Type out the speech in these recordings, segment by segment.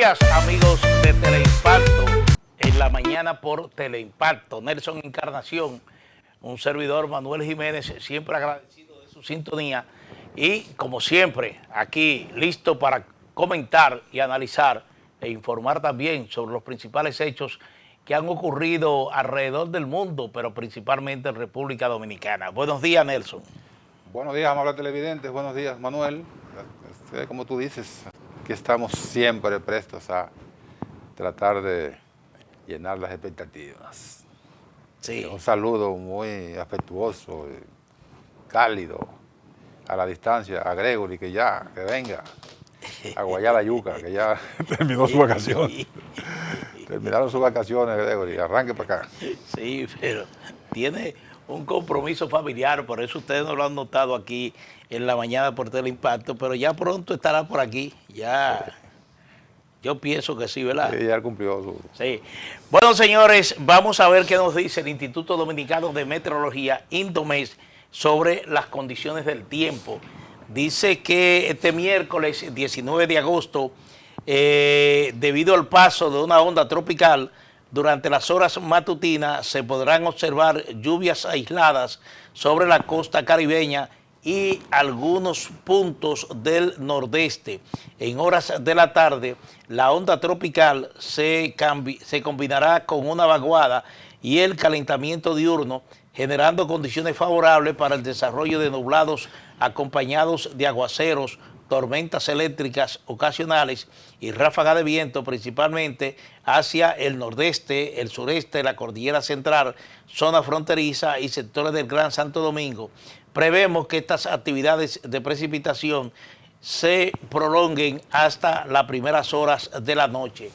días, amigos de Teleimpacto, en la mañana por Teleimpacto. Nelson Encarnación, un servidor, Manuel Jiménez, siempre agradecido de su sintonía y, como siempre, aquí listo para comentar y analizar e informar también sobre los principales hechos que han ocurrido alrededor del mundo, pero principalmente en República Dominicana. Buenos días, Nelson. Buenos días, amables televidentes. Buenos días, Manuel. Como tú dices, aquí estamos siempre prestos a tratar de llenar las expectativas. Sí. Un saludo muy afectuoso, cálido, a la distancia, a Gregory, que venga, a guayar la yuca, que ya terminó su vacación. Terminaron sus vacaciones, Gregory, arranque para acá. Sí, pero tiene un compromiso familiar, por eso ustedes no lo han notado aquí en la mañana por Teleimpacto, pero ya pronto estará por aquí, ya, yo pienso que sí, ¿verdad? Sí, ya cumplió su... Sí. Bueno, señores, vamos a ver qué nos dice el Instituto Dominicano de Meteorología, Indomet, sobre las condiciones del tiempo. Dice que este miércoles 19 de agosto, debido al paso de una onda tropical, durante las horas matutinas se podrán observar lluvias aisladas sobre la costa caribeña y algunos puntos del nordeste. En horas de la tarde, la onda tropical se combinará con una vaguada y el calentamiento diurno, generando condiciones favorables para el desarrollo de nublados acompañados de aguaceros, tormentas eléctricas ocasionales y ráfagas de viento, principalmente hacia el nordeste, el sureste, la cordillera central, zona fronteriza y sectores del Gran Santo Domingo. Prevemos que estas actividades de precipitación se prolonguen hasta las primeras horas de la noche.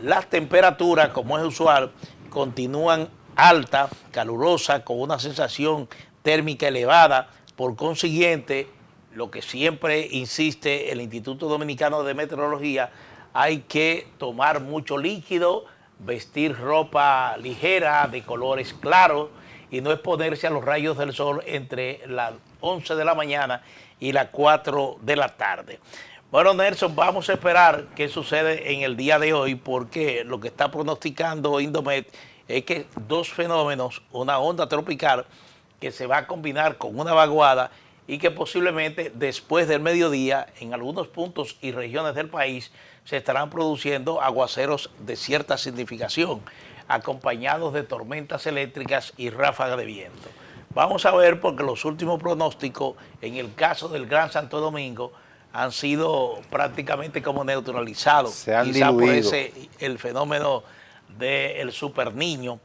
Las temperaturas, como es usual, continúan altas, calurosas, con una sensación térmica elevada. Por consiguiente, lo que siempre insiste el Instituto Dominicano de Meteorología, hay que tomar mucho líquido, vestir ropa ligera de colores claros y no exponerse a los rayos del sol entre las 11 de la mañana y las 4 de la tarde. Bueno, Nelson, vamos a esperar qué sucede en el día de hoy, porque lo que está pronosticando Indomet es que dos fenómenos, una onda tropical que se va a combinar con una vaguada y que posiblemente después del mediodía en algunos puntos y regiones del país se estarán produciendo aguaceros de cierta significación, acompañados de tormentas eléctricas y ráfagas de viento. Vamos a ver, porque los últimos pronósticos en el caso del Gran Santo Domingo han sido prácticamente como neutralizados. Se han quizá diluido. por ese el fenómeno del super niño.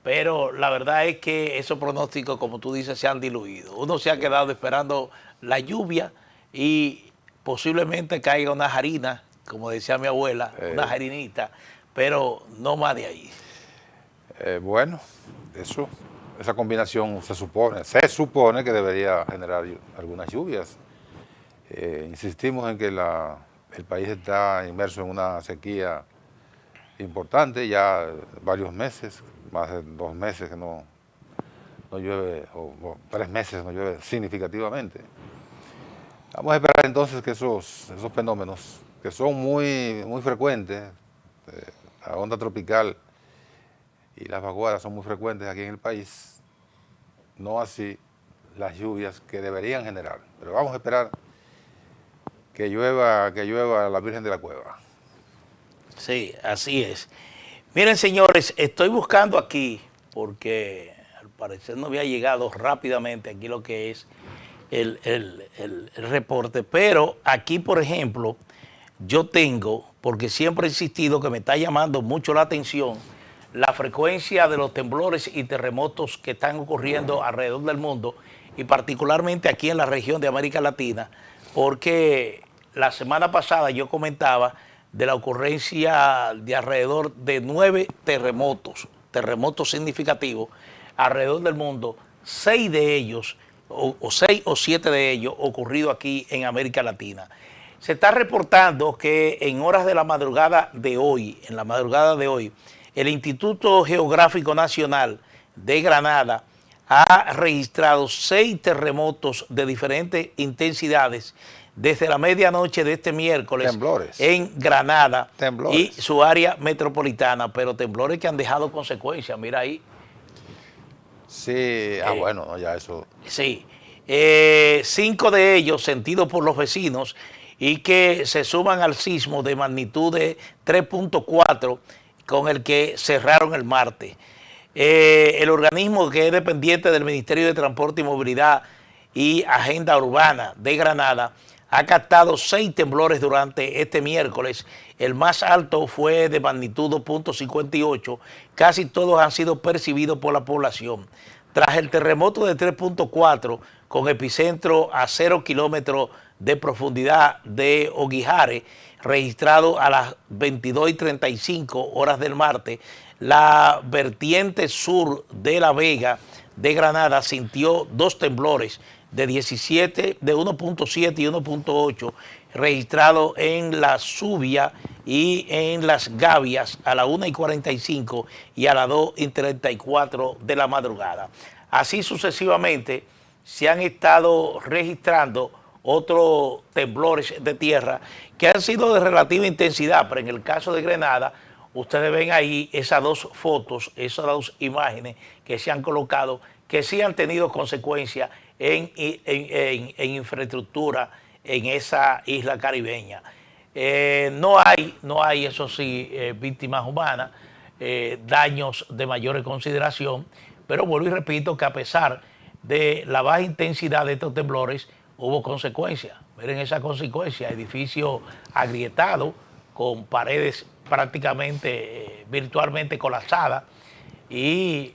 Pero la verdad es que esos pronósticos, como tú dices, se han diluido. Uno se ha quedado esperando la lluvia y posiblemente caiga una jarina, como decía mi abuela, una jarinita, pero no más de ahí. Bueno, esa combinación se supone que debería generar algunas lluvias. Insistimos en que el país está inmerso en una sequía importante, ya varios meses, más de 2 meses que no llueve, o 3 meses no llueve significativamente. Vamos a esperar entonces que esos fenómenos, que son muy frecuentes, la onda tropical y las vaguadas son muy frecuentes aquí en el país, no así las lluvias que deberían generar. Pero vamos a esperar que llueva la Virgen de la Cueva. Sí, así es. Miren, señores, estoy buscando aquí, porque al parecer no había llegado rápidamente aquí lo que es el reporte, pero aquí, por ejemplo, yo tengo, porque siempre he insistido que me está llamando mucho la atención, la frecuencia de los temblores y terremotos que están ocurriendo alrededor del mundo, y particularmente aquí en la región de América Latina, porque la semana pasada yo comentaba de la ocurrencia de alrededor de 9 terremotos significativos alrededor del mundo, 6 de ellos, o 6 o 7 de ellos, ocurrido aquí en América Latina. Se está reportando que en horas de la madrugada de hoy, el Instituto Geográfico Nacional de Granada ha registrado 6 terremotos de diferentes intensidades desde la medianoche de este miércoles Temblores. en Granada Temblores. y su área metropolitana, pero temblores que han dejado consecuencias, mira ahí. Sí, bueno, no, ya eso. Sí, 5 de ellos sentidos por los vecinos y que se suman al sismo de magnitud de 3.4 con el que cerraron el martes. El organismo que es dependiente del Ministerio de Transporte y Movilidad y Agenda Urbana de Granada ha captado 6 temblores durante este miércoles. El más alto fue de magnitud 2.58. Casi todos han sido percibidos por la población. Tras el terremoto de 3.4 con epicentro a 0 kilómetros de profundidad de Oguijare, registrado a las 22:35 horas del martes, la vertiente sur de La Vega de Granada sintió 2 temblores de 1.7 y 1.8 registrados en la Zubia y en las Gavias a las 1:45 y a las 2:34 de la madrugada. Así sucesivamente se han estado registrando otros temblores de tierra que han sido de relativa intensidad, pero en el caso de Granada, ustedes ven ahí esas 2 fotos, esas 2 imágenes que se han colocado, que sí han tenido consecuencias en infraestructura en esa isla caribeña. No hay, eso sí, víctimas humanas, daños de mayor consideración, pero vuelvo y repito que a pesar de la baja intensidad de estos temblores, hubo consecuencias. Miren esa consecuencia, edificio agrietado, con paredes prácticamente, virtualmente colapsadas, y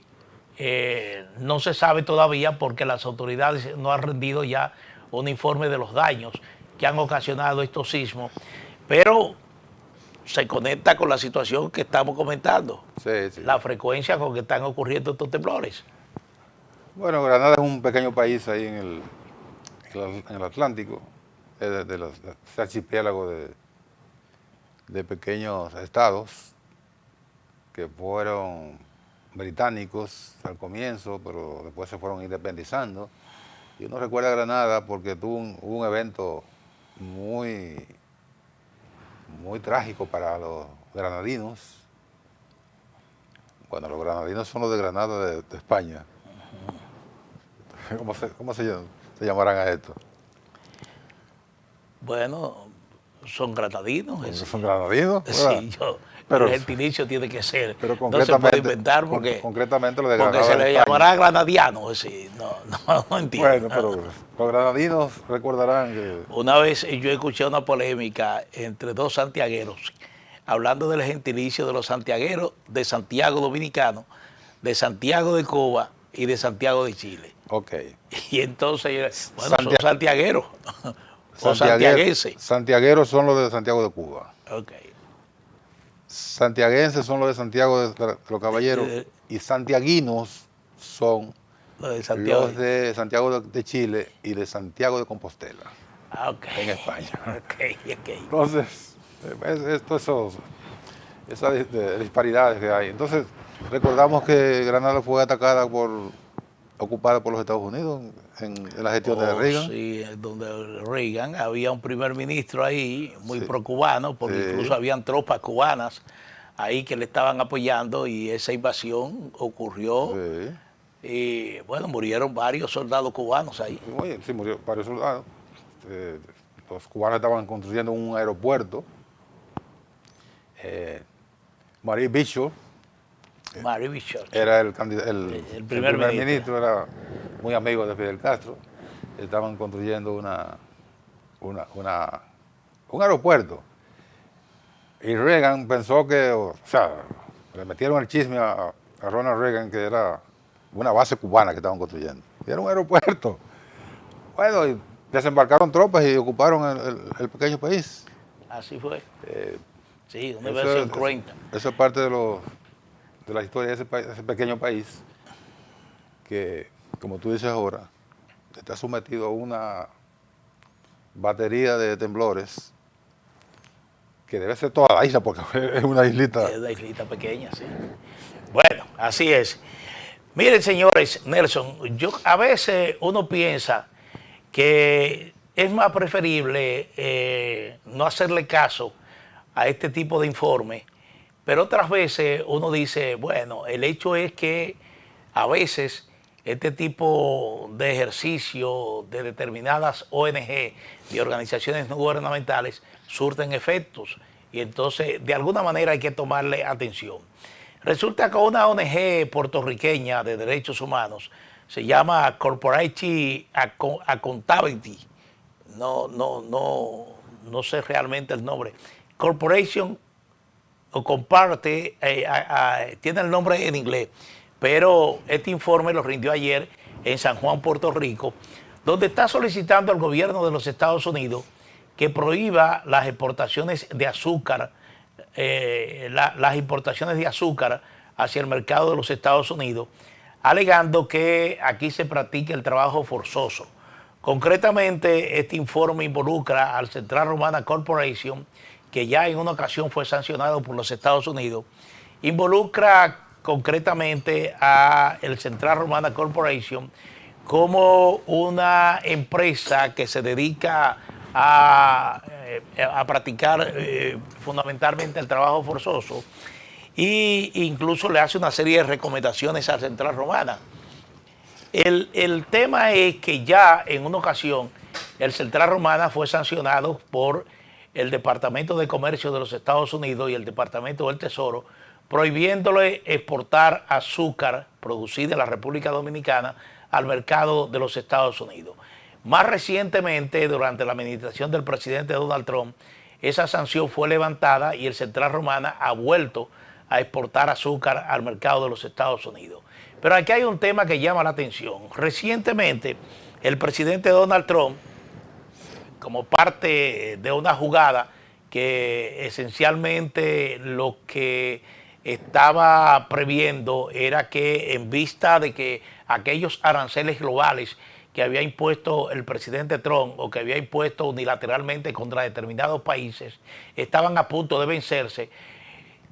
no se sabe todavía porque las autoridades no han rendido ya un informe de los daños que han ocasionado estos sismos, pero se conecta con la situación que estamos comentando, Sí. la frecuencia con que están ocurriendo estos temblores. Bueno, Granada es un pequeño país ahí en el Atlántico, de los archipiélago de pequeños estados que fueron británicos al comienzo, pero después se fueron independizando. Y uno recuerda Granada porque hubo un evento muy trágico para los granadinos. Bueno, los granadinos son los de Granada de España. ¿Cómo se llamarán a esto? Bueno, son granadinos. ¿Son granadinos? Sí, pero el gentilicio tiene que ser. Pero no se puede inventar porque, concretamente lo de Granada, porque se le llamará granadiano. Sí, no entiendo. Bueno, pero los granadinos recordarán que... Una vez yo escuché una polémica entre 2 santiagueros, hablando del gentilicio de los santiagueros de Santiago Dominicano, de Santiago de Cuba y de Santiago de Chile. Ok. Y entonces, bueno, son santiagueros o santiaguenses. Santiagueros son los de Santiago de Cuba. Ok. Santiaguenses son los de Santiago de los Caballeros y santiaguinos son los de Santiago de Chile y de Santiago de Compostela, en España. Entonces, esas disparidades que hay. Entonces, recordamos que Granada fue ocupada por los Estados Unidos en la gestión de Reagan. Sí, donde Reagan había un primer ministro ahí muy pro-cubano, porque incluso habían tropas cubanas ahí que le estaban apoyando y esa invasión ocurrió. Y bueno, murieron varios soldados cubanos ahí. Sí, murieron varios soldados. Los cubanos estaban construyendo un aeropuerto. Marie Bishop era el primer ministro, era muy amigo de Fidel Castro. Estaban construyendo un aeropuerto. Y Reagan pensó que, le metieron el chisme a Ronald Reagan que era una base cubana que estaban construyendo. Y era un aeropuerto. Bueno, y desembarcaron tropas y ocuparon el pequeño país. Así fue. Sí, una versión cruenta. Eso es parte de la historia de ese pequeño país que, como tú dices ahora, está sometido a una batería de temblores que debe ser toda la isla porque es una islita. Es una islita pequeña, sí. Bueno, así es. Miren, señores, Nelson, a veces uno piensa que es más preferible no hacerle caso a este tipo de informes, pero otras veces uno dice, bueno, el hecho es que a veces este tipo de ejercicio de determinadas ONG, de organizaciones no gubernamentales, surten efectos y entonces de alguna manera hay que tomarle atención. Resulta que una ONG puertorriqueña de derechos humanos se llama Corporate Accountability, no sé realmente el nombre, Corporation o comparte, tiene el nombre en inglés, pero este informe lo rindió ayer en San Juan, Puerto Rico, donde está solicitando al gobierno de los Estados Unidos que prohíba las exportaciones de azúcar, las importaciones de azúcar hacia el mercado de los Estados Unidos, alegando que aquí se practica el trabajo forzoso. Concretamente, este informe involucra al Central Romana Corporation, que ya en una ocasión fue sancionado por los Estados Unidos, involucra concretamente a el Central Romana Corporation como una empresa que se dedica a practicar fundamentalmente el trabajo forzoso e incluso le hace una serie de recomendaciones a Central Romana. El tema es que ya en una ocasión el Central Romana fue sancionado por el Departamento de Comercio de los Estados Unidos y el Departamento del Tesoro, prohibiéndole exportar azúcar producida en la República Dominicana al mercado de los Estados Unidos. Más recientemente, durante la administración del presidente Donald Trump, esa sanción fue levantada y el Central Romana ha vuelto a exportar azúcar al mercado de los Estados Unidos. Pero aquí hay un tema que llama la atención. Recientemente, el presidente Donald Trump, como parte de una jugada que esencialmente lo que estaba previendo era que en vista de que aquellos aranceles globales que había impuesto el presidente Trump o que había impuesto unilateralmente contra determinados países estaban a punto de vencerse,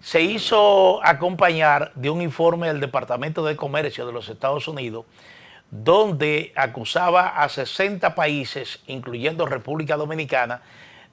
se hizo acompañar de un informe del Departamento de Comercio de los Estados Unidos donde acusaba a 60 países, incluyendo República Dominicana,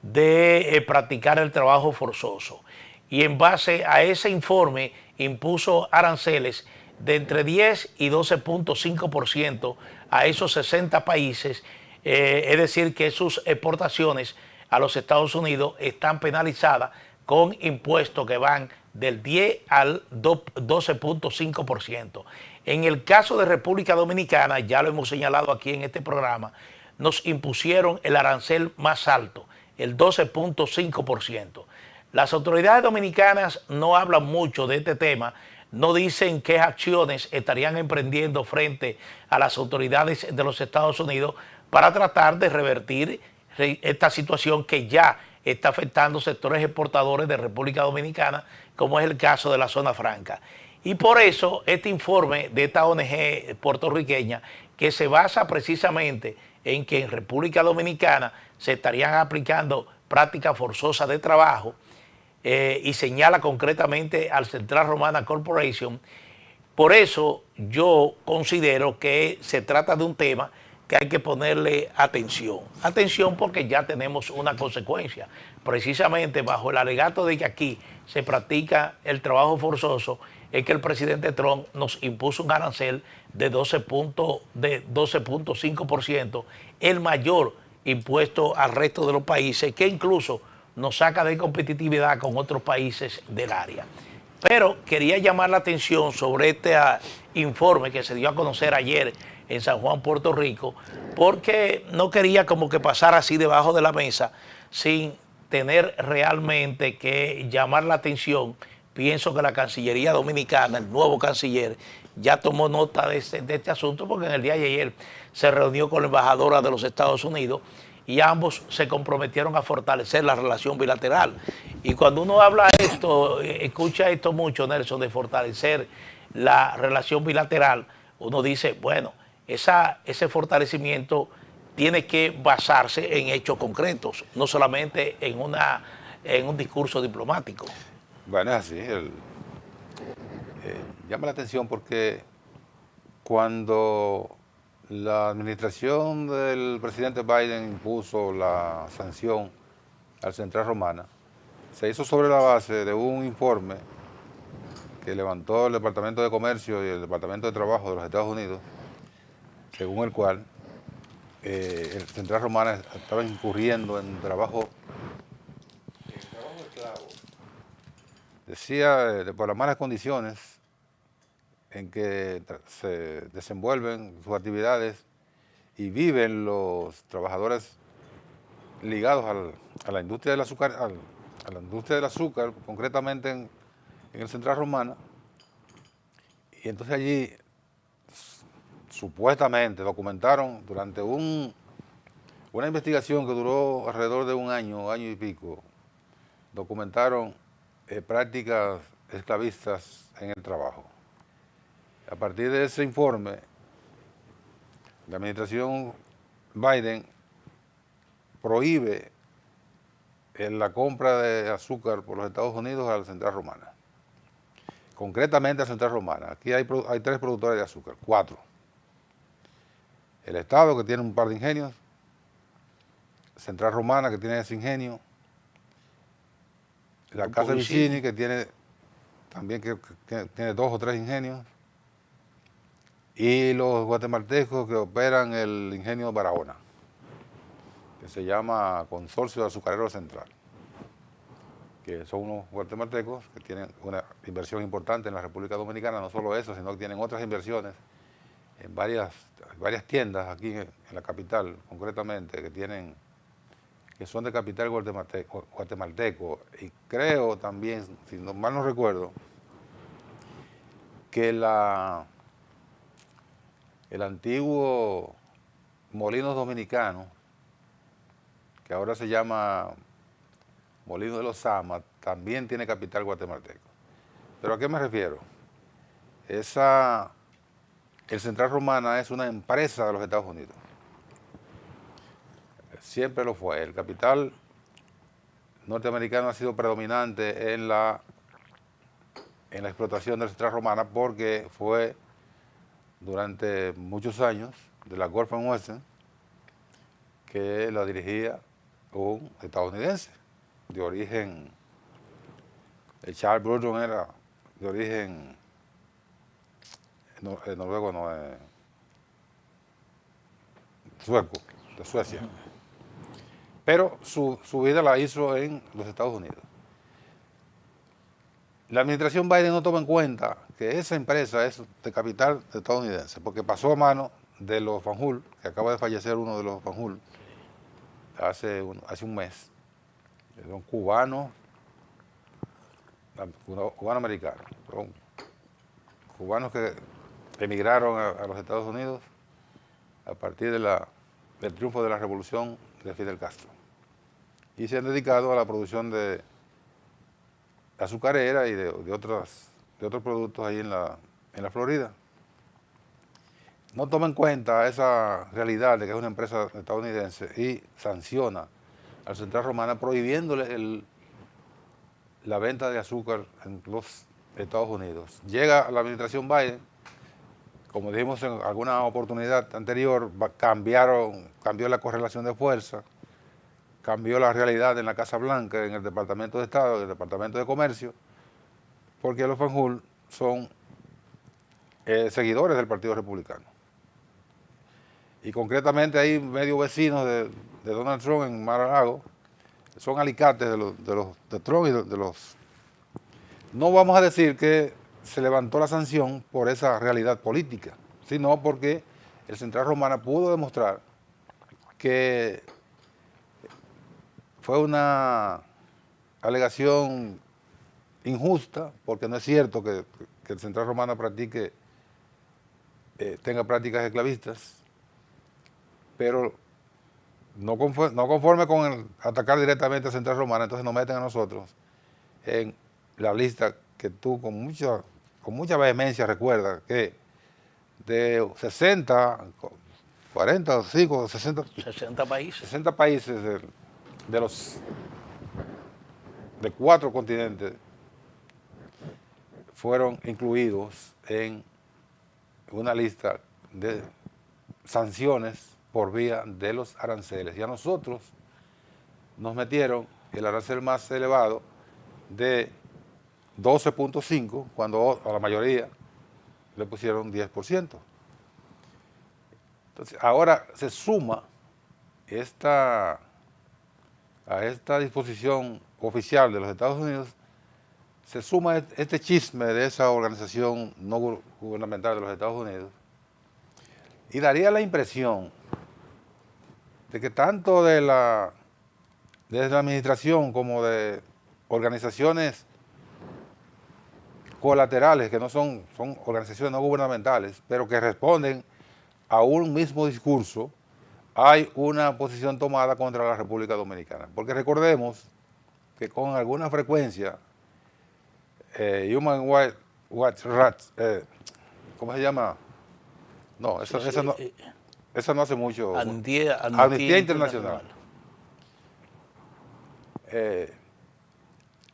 de practicar el trabajo forzoso. Y en base a ese informe impuso aranceles de entre 10 y 12.5% a esos 60 países, es decir, que sus exportaciones a los Estados Unidos están penalizadas con impuestos que van del 10 al 12.5%. En el caso de República Dominicana, ya lo hemos señalado aquí en este programa, nos impusieron el arancel más alto, el 12.5%. Las autoridades dominicanas no hablan mucho de este tema, no dicen qué acciones estarían emprendiendo frente a las autoridades de los Estados Unidos para tratar de revertir esta situación que ya está afectando sectores exportadores de República Dominicana, como es el caso de la zona franca. Y por eso este informe de esta ONG puertorriqueña, que se basa precisamente en que en República Dominicana se estarían aplicando prácticas forzosas de trabajo, y señala concretamente al Central Romana Corporation. Por eso yo considero que se trata de un tema que hay que ponerle atención. Atención porque ya tenemos una consecuencia. Precisamente bajo el alegato de que aquí se practica el trabajo forzoso, es que el presidente Trump nos impuso un arancel de 12.5%, el mayor impuesto al resto de los países, que incluso nos saca de competitividad con otros países del área. Pero quería llamar la atención sobre este informe que se dio a conocer ayer en San Juan, Puerto Rico, porque no quería como que pasar así debajo de la mesa sin tener realmente que llamar la atención. Pienso que la Cancillería Dominicana, el nuevo canciller, ya tomó nota de este asunto, porque en el día de ayer se reunió con la embajadora de los Estados Unidos y ambos se comprometieron a fortalecer la relación bilateral. Y cuando uno habla esto, escucha esto mucho, Nelson, de fortalecer la relación bilateral, uno dice, bueno, ese fortalecimiento tiene que basarse en hechos concretos, no solamente en un discurso diplomático. Bueno, es así. Llama la atención porque cuando la administración del presidente Biden impuso la sanción al Central Romana, se hizo sobre la base de un informe que levantó el Departamento de Comercio y el Departamento de Trabajo de los Estados Unidos, según el cual el Central Romana estaba incurriendo en trabajo esclavo. Decía por las malas condiciones en que se desenvuelven sus actividades y viven los trabajadores ligados a la industria del azúcar, a la industria del azúcar, concretamente en el Central Romana. Y entonces allí supuestamente documentaron durante una investigación que duró alrededor de un año y pico, documentaron prácticas esclavistas en el trabajo. A partir de ese informe, la administración Biden prohíbe la compra de azúcar por los Estados Unidos a la Central Romana. Concretamente a la Central Romana. Aquí hay 3 productores de azúcar, 4. El Estado, que tiene un par de ingenios, Central Romana, que tiene ese ingenio, la Casa Vicini, que tiene también que tiene 2 o 3 ingenios, y los guatemaltecos que operan el ingenio Barahona, que se llama Consorcio Azucarero Central, que son unos guatemaltecos que tienen una inversión importante en la República Dominicana. No solo eso, sino que tienen otras inversiones en varias tiendas aquí en la capital, concretamente, que son de capital guatemalteco. Y creo también, si mal no recuerdo, que el antiguo Molinos Dominicano, que ahora se llama Molino de los Sama, también tiene capital guatemalteco. ¿Pero a qué me refiero? El Central Romana es una empresa de los Estados Unidos. Siempre lo fue. El capital norteamericano ha sido predominante en la explotación del Central Romana porque fue durante muchos años de la Gulf and Western que la dirigía un estadounidense de origen, Charles Burton era de origen noruego, no, sueco, de Suecia. Pero su vida la hizo en los Estados Unidos. La administración Biden no toma en cuenta que esa empresa es de capital estadounidense, porque pasó a mano de los Fanjul, que acaba de fallecer uno de los Fanjul hace un mes. Son cubanos, cubano-americanos, son cubanos que emigraron a los Estados Unidos a partir del triunfo de la revolución de Fidel Castro. Y se han dedicado a la producción de azucarera y de otros productos ahí en la Florida. No toma en cuenta esa realidad de que es una empresa estadounidense y sanciona al Central Romana prohibiéndole la venta de azúcar en los Estados Unidos. Llega la administración Biden, como dijimos en alguna oportunidad anterior, cambió la correlación de fuerza, cambió la realidad en la Casa Blanca, en el Departamento de Estado, en el Departamento de Comercio, porque los Fanjul son seguidores del Partido Republicano. Y concretamente hay medio vecinos de Donald Trump en Mar-a-Lago, son alicates de Trump y de los... No vamos a decir que se levantó la sanción por esa realidad política, sino porque el Central Romana pudo demostrar que fue una alegación injusta, porque no es cierto que el Central Romana tenga prácticas esclavistas, pero no conforme con atacar directamente a Central Romana, entonces nos meten a nosotros en la lista que tú con mucha vehemencia recuerdas, que de 60, 45, 60 países. 60 países de 4 continentes fueron incluidos en una lista sanciones por vía de los aranceles. Y a nosotros nos metieron el arancel más elevado de 12.5, cuando a la mayoría le pusieron 10%. Entonces, ahora se suma a esta disposición oficial de los Estados Unidos, se suma este chisme de esa organización no gubernamental de los Estados Unidos, y daría la impresión de que tanto desde la administración como de organizaciones colaterales, que no son organizaciones no gubernamentales, pero que responden a un mismo discurso, hay una posición tomada contra la República Dominicana. Porque recordemos que con alguna frecuencia, Human Rights, ¿cómo se llama? No, eso no hace mucho. Amnistía Internacional.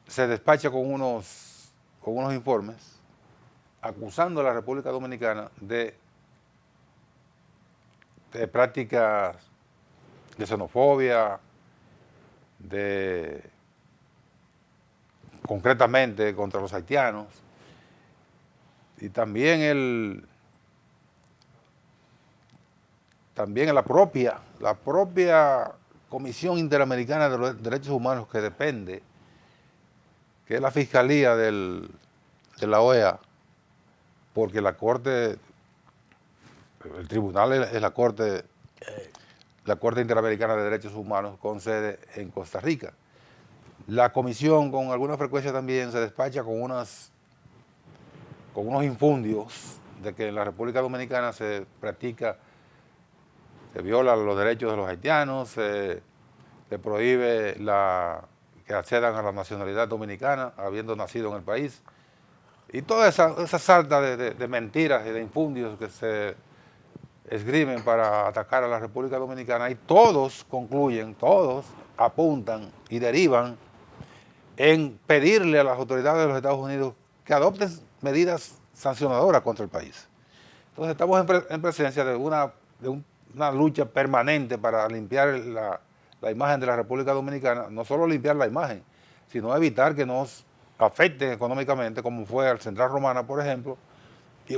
Se despacha con unos informes acusando a la República Dominicana de prácticas de xenofobia, concretamente contra los haitianos, y también la propia Comisión Interamericana de los Derechos Humanos, que depende, que es la Fiscalía de la OEA, porque la Corte, el tribunal es la Corte Interamericana de Derechos Humanos con sede en Costa Rica. La comisión con alguna frecuencia también se despacha con unos infundios de que en la República Dominicana se violan los derechos de los haitianos, se prohíbe que accedan a la nacionalidad dominicana habiendo nacido en el país. Y toda esa sarta de mentiras y de infundios que se esgrimen para atacar a la República Dominicana, y todos concluyen, todos apuntan y derivan en pedirle a las autoridades de los Estados Unidos que adopten medidas sancionadoras contra el país. Entonces estamos en presencia de una lucha permanente para limpiar la imagen de la República Dominicana, no solo limpiar la imagen, sino evitar que nos afecten económicamente, como fue al Central Romana, por ejemplo,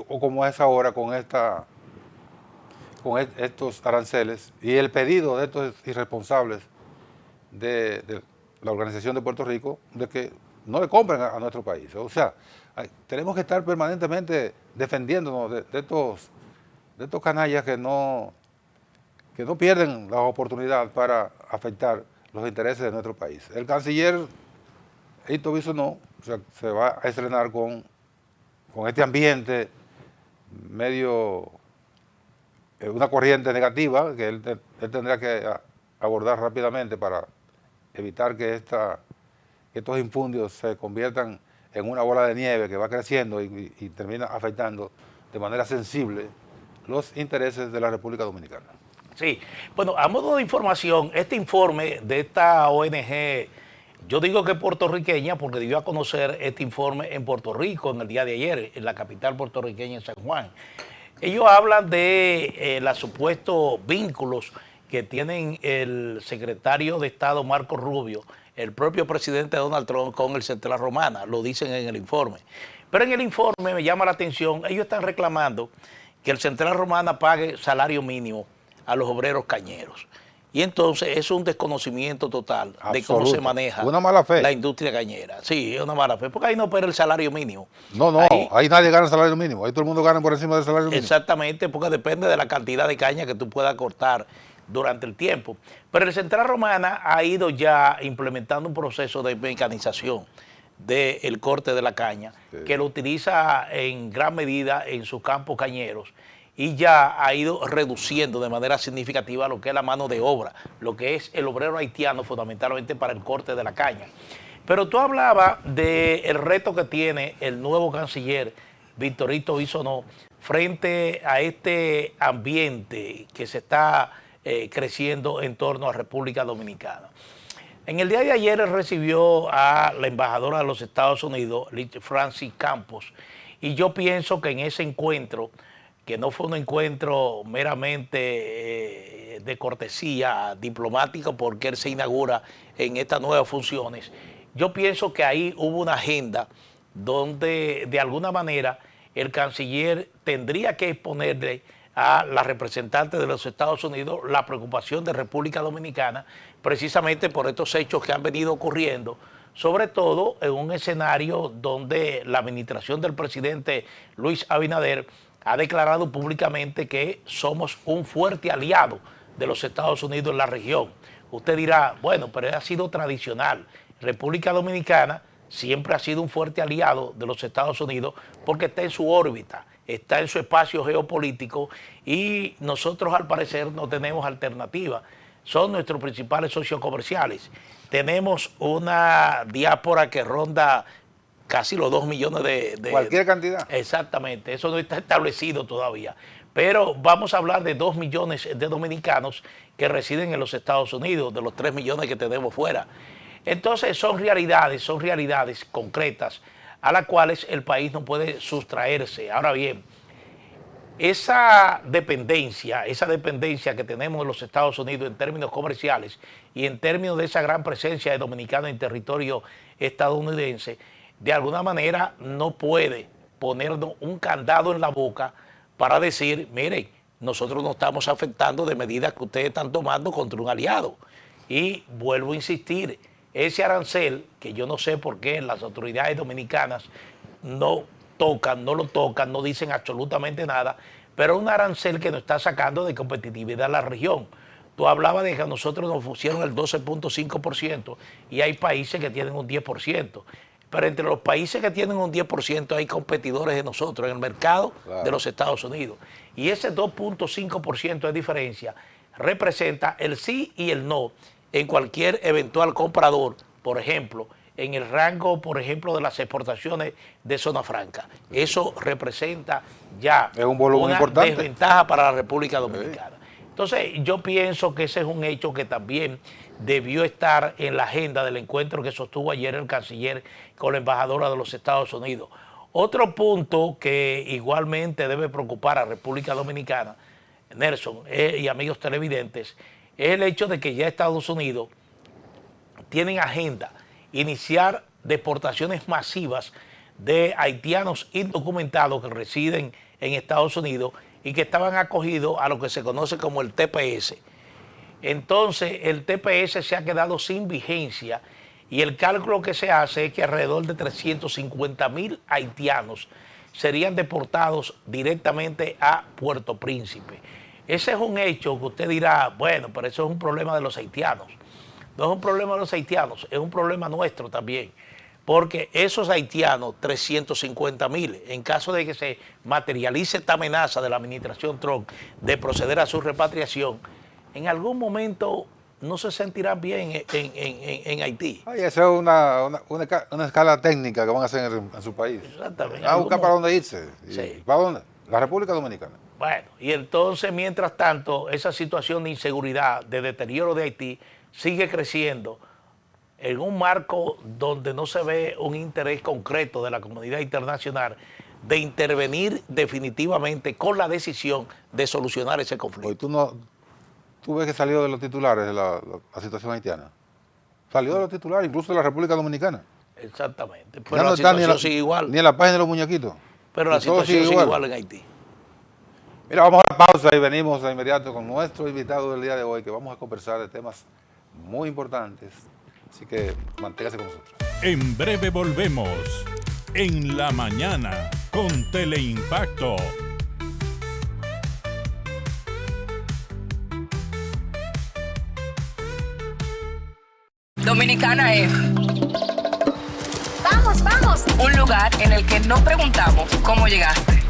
o como es ahora con estos aranceles y el pedido de estos irresponsables de la Organización de Puerto Rico de que no le compren a nuestro país. O sea, tenemos que estar permanentemente defendiéndonos de estos canallas que no pierden la oportunidad para afectar los intereses de nuestro país. El canciller Hito Bisonó, o sea, se va a estrenar con este ambiente medio, una corriente negativa que él tendrá que abordar rápidamente para evitar que estos infundios se conviertan en una bola de nieve que va creciendo y termina afectando de manera sensible los intereses de la República Dominicana. Sí, bueno, a modo de información, este informe de esta ONG, yo digo que puertorriqueña porque dio a conocer este informe en Puerto Rico en el día de ayer, en la capital puertorriqueña, en San Juan. Ellos hablan de los supuestos vínculos que tienen el secretario de Estado Marco Rubio, el propio presidente Donald Trump con el Central Romana, lo dicen en el informe. Pero en el informe me llama la atención, ellos están reclamando que el Central Romana pague salario mínimo a los obreros cañeros. Y entonces es un desconocimiento total de cómo se maneja una mala fe. La industria cañera. Sí, es una mala fe, porque ahí no opera el salario mínimo. No, ahí nadie gana el salario mínimo, ahí todo el mundo gana por encima del salario mínimo. Exactamente, porque depende de la cantidad de caña que tú puedas cortar durante el tiempo. Pero el Central Romana ha ido ya implementando un proceso de mecanización del corte de la caña, sí, que lo utiliza en gran medida en sus campos cañeros, y ya ha ido reduciendo de manera significativa lo que es la mano de obra, lo que es el obrero haitiano fundamentalmente para el corte de la caña. Pero tú hablabas del reto que tiene el nuevo canciller Victorito Bisonó frente a este ambiente que se está creciendo en torno a República Dominicana. En el día de ayer él recibió a la embajadora de los Estados Unidos, Francis Campos, y yo pienso que en ese encuentro que no fue un encuentro meramente de cortesía diplomática porque él se inaugura en estas nuevas funciones. Yo pienso que ahí hubo una agenda donde de alguna manera el canciller tendría que exponerle a la representante de los Estados Unidos la preocupación de República Dominicana precisamente por estos hechos que han venido ocurriendo, sobre todo en un escenario donde la administración del presidente Luis Abinader ha declarado públicamente que somos un fuerte aliado de los Estados Unidos en la región. Usted dirá, bueno, pero ha sido tradicional. República Dominicana siempre ha sido un fuerte aliado de los Estados Unidos porque está en su órbita, está en su espacio geopolítico y nosotros al parecer no tenemos alternativa. Son nuestros principales socios comerciales. Tenemos una diáspora que ronda casi los 2 millones de... Cualquier cantidad. Exactamente, eso no está establecido todavía. Pero vamos a hablar de 2 millones de dominicanos que residen en los Estados Unidos, de los 3 millones que tenemos fuera. Entonces son realidades concretas a las cuales el país no puede sustraerse. Ahora bien, esa dependencia que tenemos de los Estados Unidos en términos comerciales y en términos de esa gran presencia de dominicanos en territorio estadounidense, de alguna manera no puede ponernos un candado en la boca para decir, miren, nosotros no estamos afectando de medidas que ustedes están tomando contra un aliado. Y vuelvo a insistir, ese arancel, que yo no sé por qué las autoridades dominicanas no lo tocan, no dicen absolutamente nada, pero un arancel que nos está sacando de competitividad a la región. Tú hablabas de que a nosotros nos pusieron el 12.5% y hay países que tienen un 10%. Pero entre los países que tienen un 10% hay competidores de nosotros en el mercado de los Estados Unidos. Y ese 2.5% de diferencia representa el sí y el no en cualquier eventual comprador, por ejemplo, en el rango, por ejemplo, de las exportaciones de zona franca. Eso representa ya es un volumen una importante. Desventaja para la República Dominicana. Entonces, yo pienso que ese es un hecho que también debió estar en la agenda del encuentro que sostuvo ayer el canciller con la embajadora de los Estados Unidos. Otro punto que igualmente debe preocupar a República Dominicana, Nelson y amigos televidentes, es el hecho de que ya Estados Unidos tienen agenda iniciar deportaciones masivas de haitianos indocumentados que residen en Estados Unidos y que estaban acogidos a lo que se conoce como el TPS. Entonces, el TPS se ha quedado sin vigencia y el cálculo que se hace es que alrededor de 350.000 haitianos serían deportados directamente a Puerto Príncipe. Ese es un hecho que usted dirá, bueno, pero eso es un problema de los haitianos. No es un problema de los haitianos, es un problema nuestro también. Porque esos haitianos, 350.000, en caso de que se materialice esta amenaza de la administración Trump de proceder a su repatriación, en algún momento no se sentirán bien en Haití. Ay, esa es una escala técnica que van a hacer en su país. Exactamente. Van a buscar para dónde irse. Sí. ¿Para dónde? La República Dominicana. Bueno, y entonces, mientras tanto, esa situación de inseguridad, de deterioro de Haití, sigue creciendo en un marco donde no se ve un interés concreto de la comunidad internacional de intervenir definitivamente con la decisión de solucionar ese conflicto. Hoy tú ves que salió de los titulares de la situación haitiana. Salió de los titulares, incluso de la República Dominicana. Exactamente. Ya Pero no la está situación sigue igual. ni en la página de los muñequitos. Pero la situación sigue igual en Haití. Mira, vamos a la pausa y venimos de inmediato con nuestro invitado del día de hoy, que vamos a conversar de temas muy importantes. Así que manténgase con nosotros. En breve volvemos. En la mañana con Teleimpacto. Dominicana es ¡Vamos, vamos! un lugar en el que no preguntamos cómo llegaste.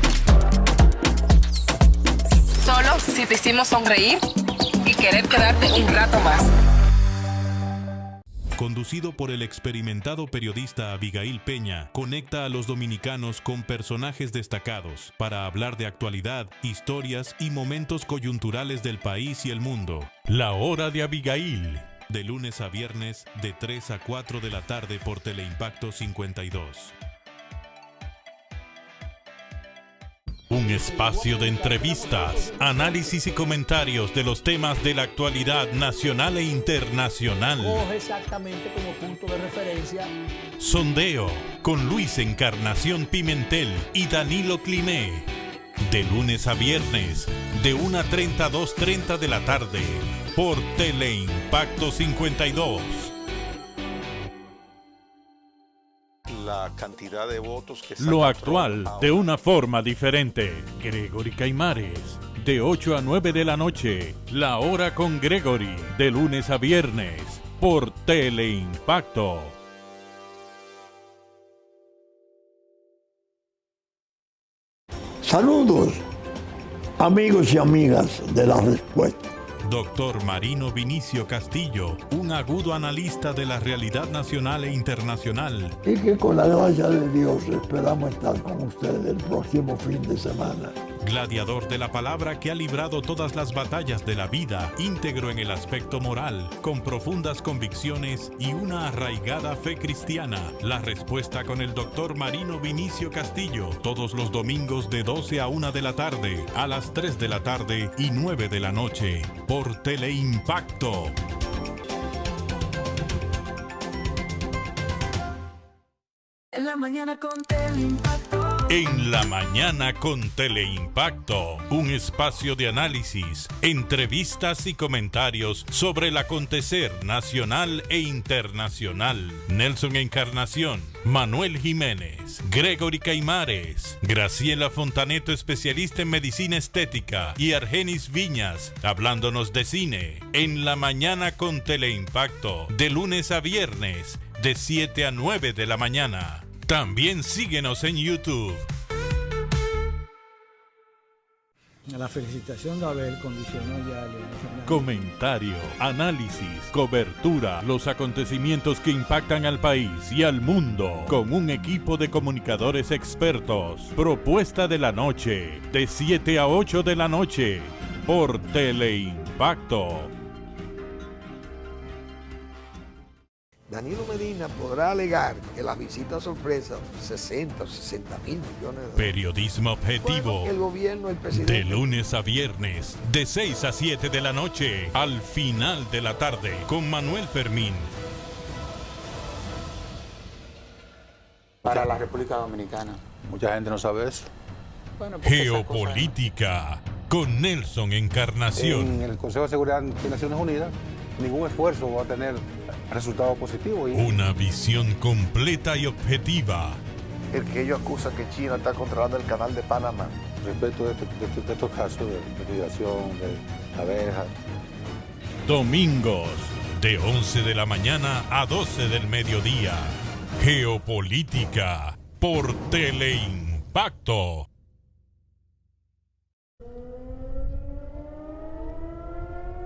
Solo si te hicimos sonreír y querer quedarte un rato más. Conducido por el experimentado periodista Abigail Peña, conecta a los dominicanos con personajes destacados para hablar de actualidad, historias y momentos coyunturales del país y el mundo. La Hora de Abigail, de lunes a viernes de 3 a 4 de la tarde por Teleimpacto 52. Un espacio de entrevistas, análisis y comentarios de los temas de la actualidad nacional e internacional. Coge exactamente como punto de referencia. Sondeo con Luis Encarnación Pimentel y Danilo Cliné. De lunes a viernes, de 1:30 a 2:30 de la tarde, por Teleimpacto 52. La cantidad de votos que Lo actual de una forma diferente. Gregory Caimares, de 8 a 9 de la noche, La Hora con Gregory, de lunes a viernes, por Teleimpacto. Saludos, amigos y amigas de La Respuesta. Doctor Marino Vinicio Castillo, un agudo analista de la realidad nacional e internacional. Y que con la gracia de Dios esperamos estar con ustedes el próximo fin de semana. Gladiador de la palabra que ha librado todas las batallas de la vida, íntegro en el aspecto moral, con profundas convicciones y una arraigada fe cristiana. La Respuesta con el doctor Marino Vinicio Castillo, todos los domingos de 12 a 1 de la tarde, a las 3 de la tarde y 9 de la noche, por Teleimpacto. En la mañana con Teleimpacto. En la mañana con Teleimpacto, un espacio de análisis, entrevistas y comentarios sobre el acontecer nacional e internacional. Nelson Encarnación, Manuel Jiménez, Gregory Caimares, Graciela Fontaneto, especialista en medicina estética, y Argenis Viñas, hablándonos de cine. En la mañana con Teleimpacto, de lunes a viernes, de 7 a 9 de la mañana. También síguenos en YouTube. La felicitación de Abel condicionó ya el Comentario, análisis, cobertura, los acontecimientos que impactan al país y al mundo, con un equipo de comunicadores expertos. Propuesta de la noche, de 7 a 8 de la noche, por Teleimpacto. Danilo Medina podrá alegar que las visitas sorpresa, 60 o 60 mil millones de dólares. Periodismo objetivo. Bueno, el gobierno, el presidente. De lunes a viernes, de 6 a 7 de la noche, al final de la tarde, con Manuel Fermín. Para la República Dominicana. Mucha gente no sabe eso. Bueno, porque Geopolítica, con Nelson Encarnación. En el Consejo de Seguridad de Naciones Unidas, ningún esfuerzo va a tener resultado positivo. Una visión completa y objetiva. El que ellos acusan que China está controlando el canal de Panamá. Respecto de estos casos de liquidación, de abejas. Domingos, de 11 de la mañana a 12 del mediodía. Geopolítica, por Teleimpacto.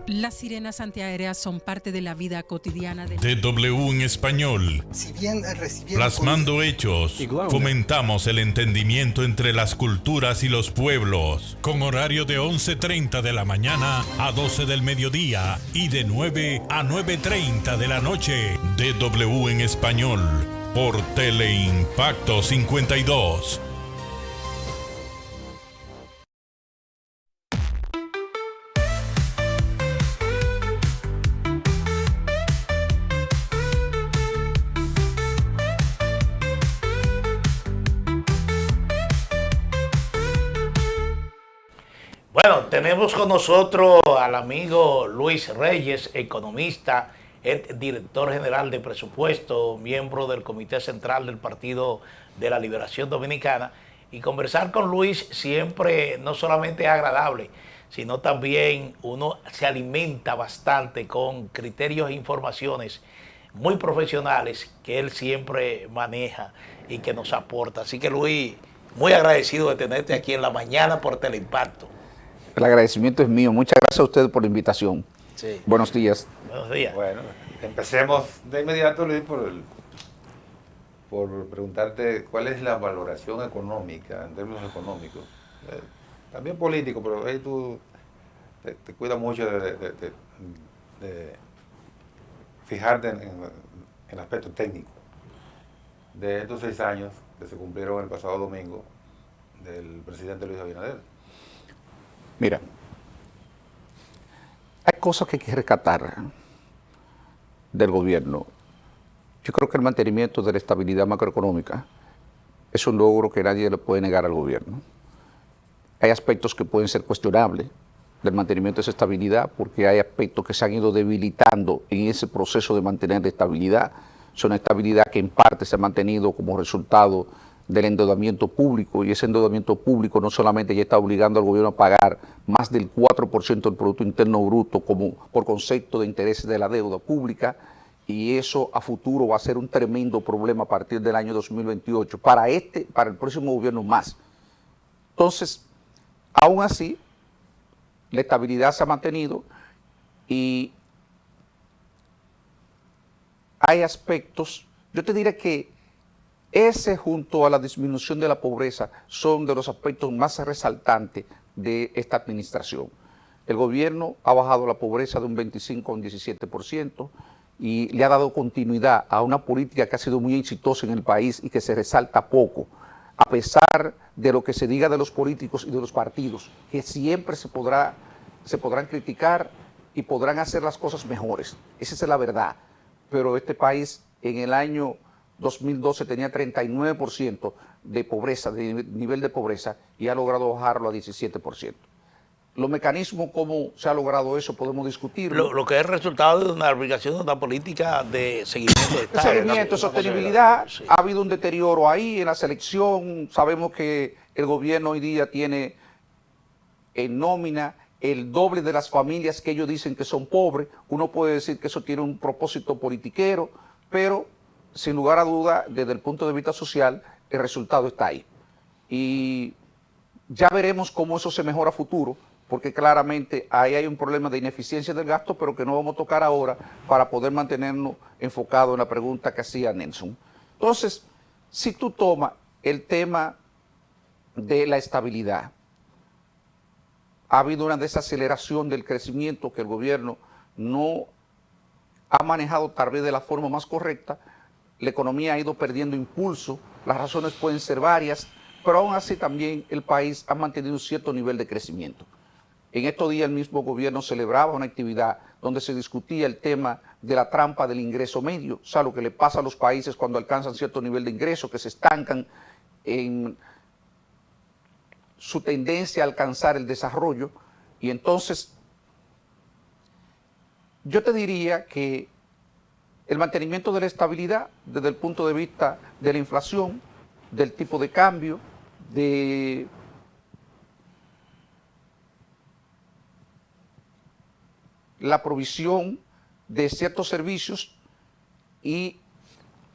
Las sirenas antiaéreas son parte de la vida cotidiana de DW en español. Si bien Plasmando hechos, fomentamos el entendimiento entre las culturas y los pueblos. Con horario de 11:30 de la mañana a 12 del mediodía y de 9 a 9:30 de la noche. DW en español, por Teleimpacto 52. Bueno, tenemos con nosotros al amigo Luis Reyes, economista, director general de presupuesto, miembro del Comité Central del Partido de la Liberación Dominicana. Y conversar con Luis siempre no solamente es agradable, sino también uno se alimenta bastante con criterios e informaciones muy profesionales que él siempre maneja y que nos aporta. Así que Luis, muy agradecido de tenerte aquí en la mañana por Teleimpacto. El agradecimiento es mío. Muchas gracias a usted por la invitación. Sí. Buenos días. Buenos días. Bueno, empecemos de inmediato, Luis, por preguntarte cuál es la valoración económica, en términos económicos, también político, pero ahí tú te cuidas mucho de fijarte en el aspecto técnico de estos 6 años que se cumplieron el pasado domingo del presidente Luis Abinader. Mira, hay cosas que hay que rescatar del gobierno. Yo creo que el mantenimiento de la estabilidad macroeconómica es un logro que nadie le puede negar al gobierno. Hay aspectos que pueden ser cuestionables del mantenimiento de esa estabilidad porque hay aspectos que se han ido debilitando en ese proceso de mantener la estabilidad. Es una estabilidad que en parte se ha mantenido como resultado del endeudamiento público, y ese endeudamiento público no solamente ya está obligando al gobierno a pagar más del 4% del Producto Interno Bruto como por concepto de intereses de la deuda pública, y eso a futuro va a ser un tremendo problema a partir del año 2028 para el próximo gobierno más. Entonces, aún así, la estabilidad se ha mantenido y hay aspectos, yo te diré que ese junto a la disminución de la pobreza son de los aspectos más resaltantes de esta administración. El gobierno ha bajado la pobreza de un 25 a un 17% y le ha dado continuidad a una política que ha sido muy exitosa en el país y que se resalta poco, a pesar de lo que se diga de los políticos y de los partidos, que siempre se podrán criticar y podrán hacer las cosas mejores. Esa es la verdad. Pero este país en el año 2012 tenía 39% de pobreza, de nivel de pobreza, y ha logrado bajarlo a 17%. Los mecanismos, cómo se ha logrado eso, podemos discutirlo. Lo que es resultado de una aplicación de una política de seguimiento de Estado. Seguimiento, sostenibilidad, sí. Ha habido un deterioro ahí en la selección. Sabemos que el gobierno hoy día tiene en nómina el doble de las familias que ellos dicen que son pobres. Uno puede decir que eso tiene un propósito politiquero, pero sin lugar a duda, desde el punto de vista social, el resultado está ahí. Y ya veremos cómo eso se mejora a futuro, porque claramente ahí hay un problema de ineficiencia del gasto, pero que no vamos a tocar ahora para poder mantenernos enfocados en la pregunta que hacía Nelson. Entonces, si tú tomas el tema de la estabilidad, ha habido una desaceleración del crecimiento que el gobierno no ha manejado tal vez de la forma más correcta. La economía ha ido perdiendo impulso, las razones pueden ser varias, pero aún así también el país ha mantenido un cierto nivel de crecimiento. En estos días el mismo gobierno celebraba una actividad donde se discutía el tema de la trampa del ingreso medio, o sea, lo que le pasa a los países cuando alcanzan cierto nivel de ingreso, que se estancan en su tendencia a alcanzar el desarrollo. Y entonces, yo te diría que el mantenimiento de la estabilidad desde el punto de vista de la inflación, del tipo de cambio, de la provisión de ciertos servicios y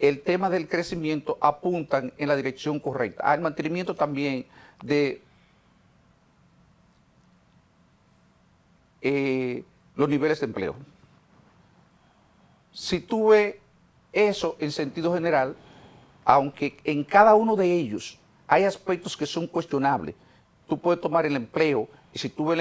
el tema del crecimiento apuntan en la dirección correcta. Al mantenimiento también de los niveles de empleo. Si tú ves eso en sentido general, aunque en cada uno de ellos hay aspectos que son cuestionables, tú puedes tomar el empleo, y si tú ves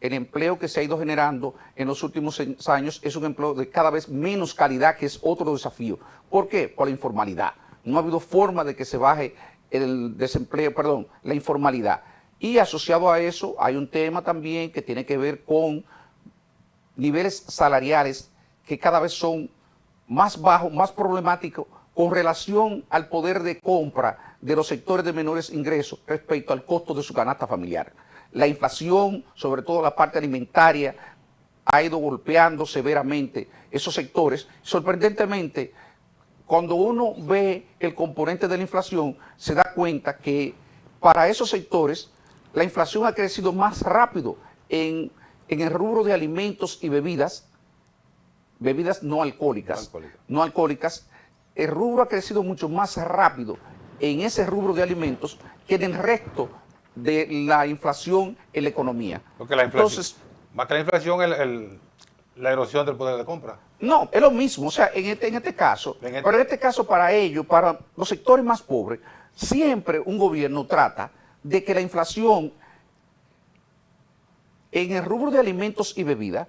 el empleo que se ha ido generando en los últimos años es un empleo de cada vez menos calidad, que es otro desafío. ¿Por qué? Por la informalidad. No ha habido forma de que se baje el desempleo, la informalidad. Y asociado a eso hay un tema también que tiene que ver con niveles salariales que cada vez son más bajos, más problemáticos con relación al poder de compra de los sectores de menores ingresos respecto al costo de su canasta familiar. La inflación, sobre todo la parte alimentaria, ha ido golpeando severamente esos sectores. Sorprendentemente, cuando uno ve el componente de la inflación, se da cuenta que para esos sectores la inflación ha crecido más rápido en el rubro de alimentos y bebidas no alcohólicas. El rubro ha crecido mucho más rápido en ese rubro de alimentos que en el resto de la inflación en la economía. Porque la inflación, entonces, más que la inflación, la erosión del poder de compra. No, es lo mismo, o sea, en este caso, pero en este caso para ellos, para los sectores más pobres, siempre un gobierno trata de que la inflación en el rubro de alimentos y bebidas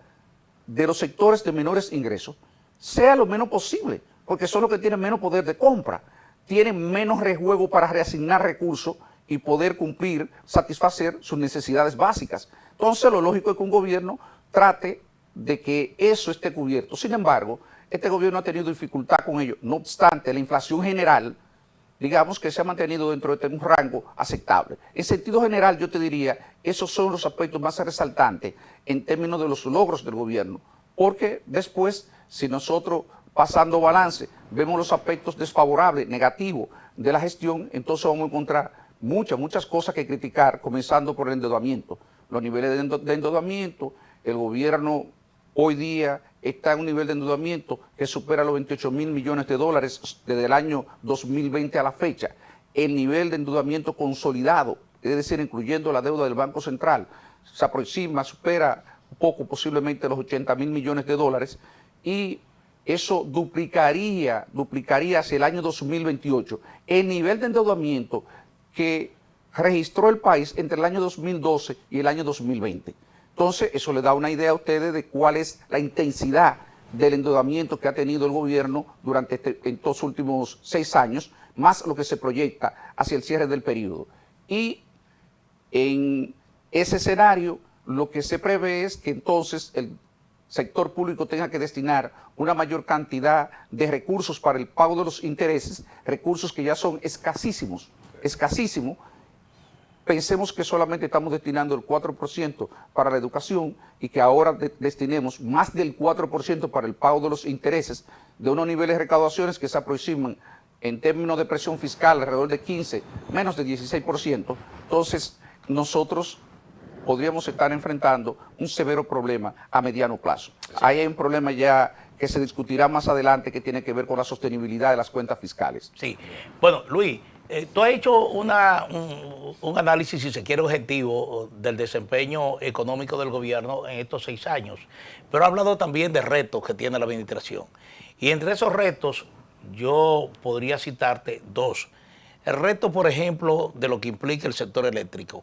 de los sectores de menores ingresos sea lo menos posible, porque son los que tienen menos poder de compra, tienen menos rejuego para reasignar recursos y poder cumplir, satisfacer sus necesidades básicas. Entonces, lo lógico es que un gobierno trate de que eso esté cubierto. Sin embargo, este gobierno ha tenido dificultad con ello. No obstante, la inflación general, digamos que se ha mantenido dentro de un rango aceptable. En sentido general, yo te diría, esos son los aspectos más resaltantes en términos de los logros del gobierno. Porque después, si nosotros, pasando balance, vemos los aspectos desfavorables, negativos de la gestión, entonces vamos a encontrar muchas cosas que criticar, comenzando por el endeudamiento. Los niveles de endeudamiento, el gobierno hoy día está en un nivel de endeudamiento que supera los 28.000 millones de dólares desde el año 2020 a la fecha. El nivel de endeudamiento consolidado, es decir, incluyendo la deuda del Banco Central, se aproxima, supera un poco posiblemente los 80.000 millones de dólares, y eso duplicaría hacia el año 2028 el nivel de endeudamiento que registró el país entre el año 2012 y el año 2020. Entonces, eso le da una idea a ustedes de cuál es la intensidad del endeudamiento que ha tenido el gobierno durante estos últimos 6 años, más lo que se proyecta hacia el cierre del periodo. Y en ese escenario, lo que se prevé es que entonces el sector público tenga que destinar una mayor cantidad de recursos para el pago de los intereses, recursos que ya son escasísimos. Pensemos que solamente estamos destinando el 4% para la educación y que ahora destinemos más del 4% para el pago de los intereses de unos niveles de recaudaciones que se aproximan en términos de presión fiscal alrededor de 15, menos de 16%. Entonces, nosotros podríamos estar enfrentando un severo problema a mediano plazo. Ahí hay un problema ya que se discutirá más adelante que tiene que ver con la sostenibilidad de las cuentas fiscales. Sí. Bueno, Luis, tú has hecho un análisis, si se quiere, objetivo del desempeño económico del gobierno en estos 6 años, pero ha hablado también de retos que tiene la administración. Y entre esos retos, yo podría citarte 2. El reto, por ejemplo, de lo que implica el sector eléctrico.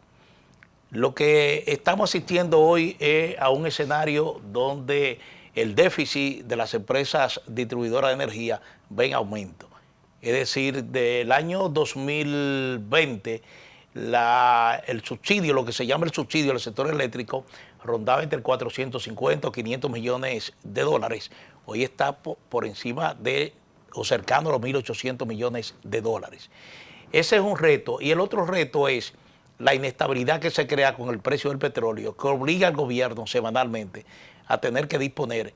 Lo que estamos asistiendo hoy es a un escenario donde el déficit de las empresas distribuidoras de energía va en aumento. Es decir, del año 2020, el subsidio, lo que se llama el subsidio del sector eléctrico, rondaba entre 450 o 500 millones de dólares. Hoy está por encima de o cercano a los 1.800 millones de dólares. Ese es un reto. Y el otro reto es la inestabilidad que se crea con el precio del petróleo, que obliga al gobierno semanalmente a tener que disponer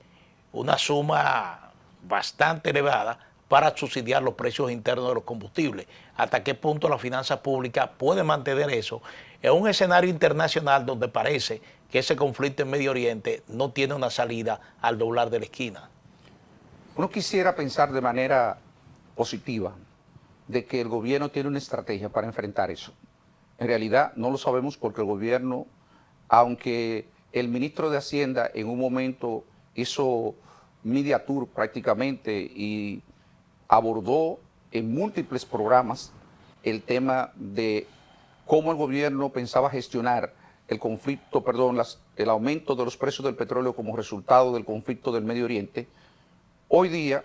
una suma bastante elevada para subsidiar los precios internos de los combustibles. ¿Hasta qué punto la finanza pública puede mantener eso en un escenario internacional donde parece que ese conflicto en Medio Oriente no tiene una salida al doblar de la esquina? Uno quisiera pensar de manera positiva de que el gobierno tiene una estrategia para enfrentar eso. En realidad no lo sabemos porque el gobierno, aunque el ministro de Hacienda en un momento hizo media tour prácticamente y abordó en múltiples programas el tema de cómo el gobierno pensaba gestionar el conflicto, el aumento de los precios del petróleo como resultado del conflicto del Medio Oriente. Hoy día,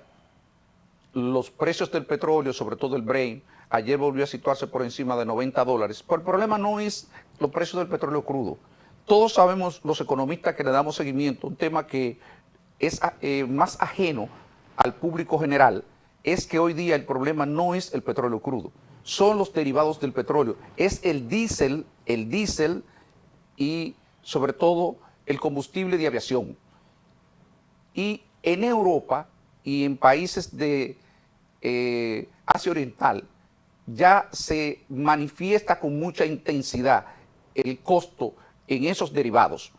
los precios del petróleo, sobre todo el Brent, ayer volvió a situarse por encima de $90, pero el problema no es los precios del petróleo crudo. Todos sabemos, los economistas que le damos seguimiento, un tema que es más ajeno al público general, es que hoy día el problema no es el petróleo crudo, son los derivados del petróleo, es el diésel y sobre todo el combustible de aviación. Y en Europa y en países de Asia Oriental ya se manifiesta con mucha intensidad el costo en esos derivados.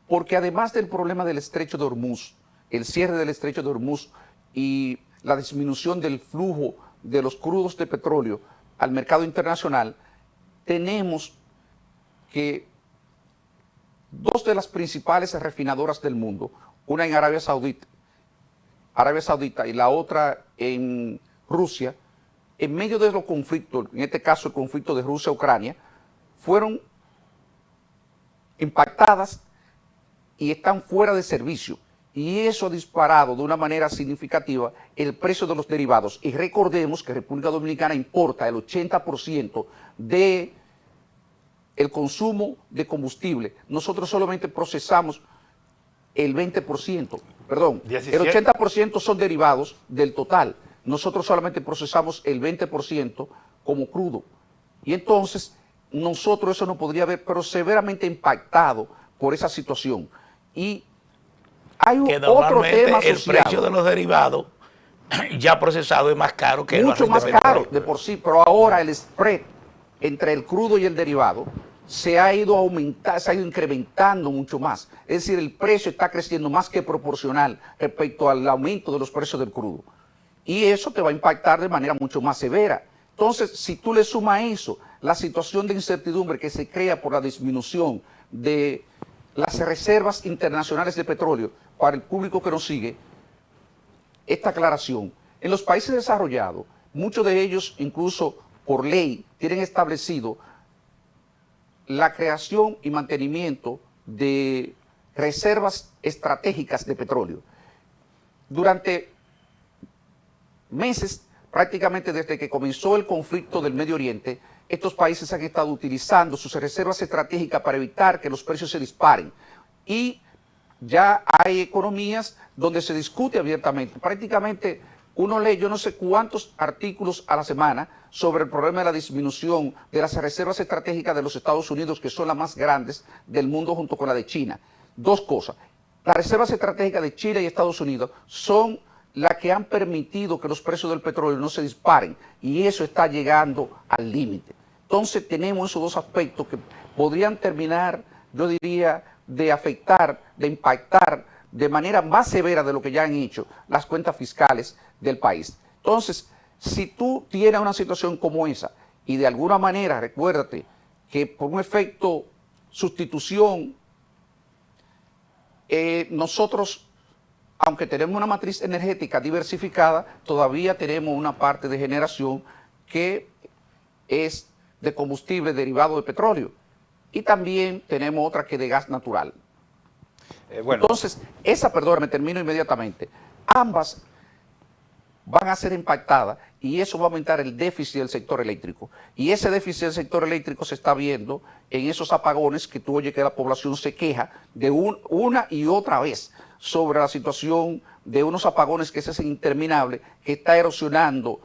Porque además del problema del estrecho de Hormuz, el cierre del estrecho de Hormuz y la disminución del flujo de los crudos de petróleo al mercado internacional, tenemos que 2 de las principales refinadoras del mundo, una en Arabia Saudita y la otra en Rusia, en medio de los conflictos, en este caso el conflicto de Rusia-Ucrania, fueron impactadas y están fuera de servicio. y eso ha disparado de una manera significativa el precio de los derivados. Y recordemos que República Dominicana importa el 80% de el consumo de combustible. Nosotros solamente procesamos el 20%, perdón, 17. El 80% son derivados del total. Nosotros solamente procesamos el 20% como crudo. Y entonces, nosotros eso no podría haber, pero severamente impactado por esa situación. Y hay que otro tema asociado. El precio de los derivados ya procesado es más caro que mucho el más barril de caro petróleo. de por sí, pero ahora el spread entre el crudo y el derivado se ha ido aumentando, se ha ido incrementando mucho más. Es decir, el precio está creciendo más que proporcional respecto al aumento de los precios del crudo. Y eso te va a impactar de manera mucho más severa. Entonces, si tú le sumas a eso la situación de incertidumbre que se crea por la disminución de las reservas internacionales de petróleo para el público que nos sigue, esta aclaración. En los países desarrollados, muchos de ellos, incluso por ley, tienen establecido la creación y mantenimiento de reservas estratégicas de petróleo. Durante meses, prácticamente desde que comenzó el conflicto del Medio Oriente, estos países han estado utilizando sus reservas estratégicas para evitar que los precios se disparen. Y ya hay economías donde se discute abiertamente. Prácticamente uno lee yo no sé cuántos artículos a la semana sobre el problema de la disminución de las reservas estratégicas de los Estados Unidos, que son las más grandes del mundo junto con la de China. Dos cosas. Las reservas estratégicas de China y Estados Unidos son las que han permitido que los precios del petróleo no se disparen, y eso está llegando al límite. Entonces tenemos esos dos aspectos que podrían terminar, yo diría, de afectar, de impactar de manera más severa de lo que ya han hecho las cuentas fiscales del país. Entonces, si tú tienes una situación como esa y de alguna manera, recuérdate que por un efecto sustitución, nosotros, aunque tenemos una matriz energética diversificada, todavía tenemos una parte de generación que es de combustible derivado de petróleo, y también tenemos otra que de gas natural. Entonces, me termino inmediatamente. Ambas van a ser impactadas y eso va a aumentar el déficit del sector eléctrico. Y ese déficit del sector eléctrico se está viendo en esos apagones que tú oyes que la población se queja de una y otra vez sobre la situación de unos apagones que se hacen interminables, que está erosionando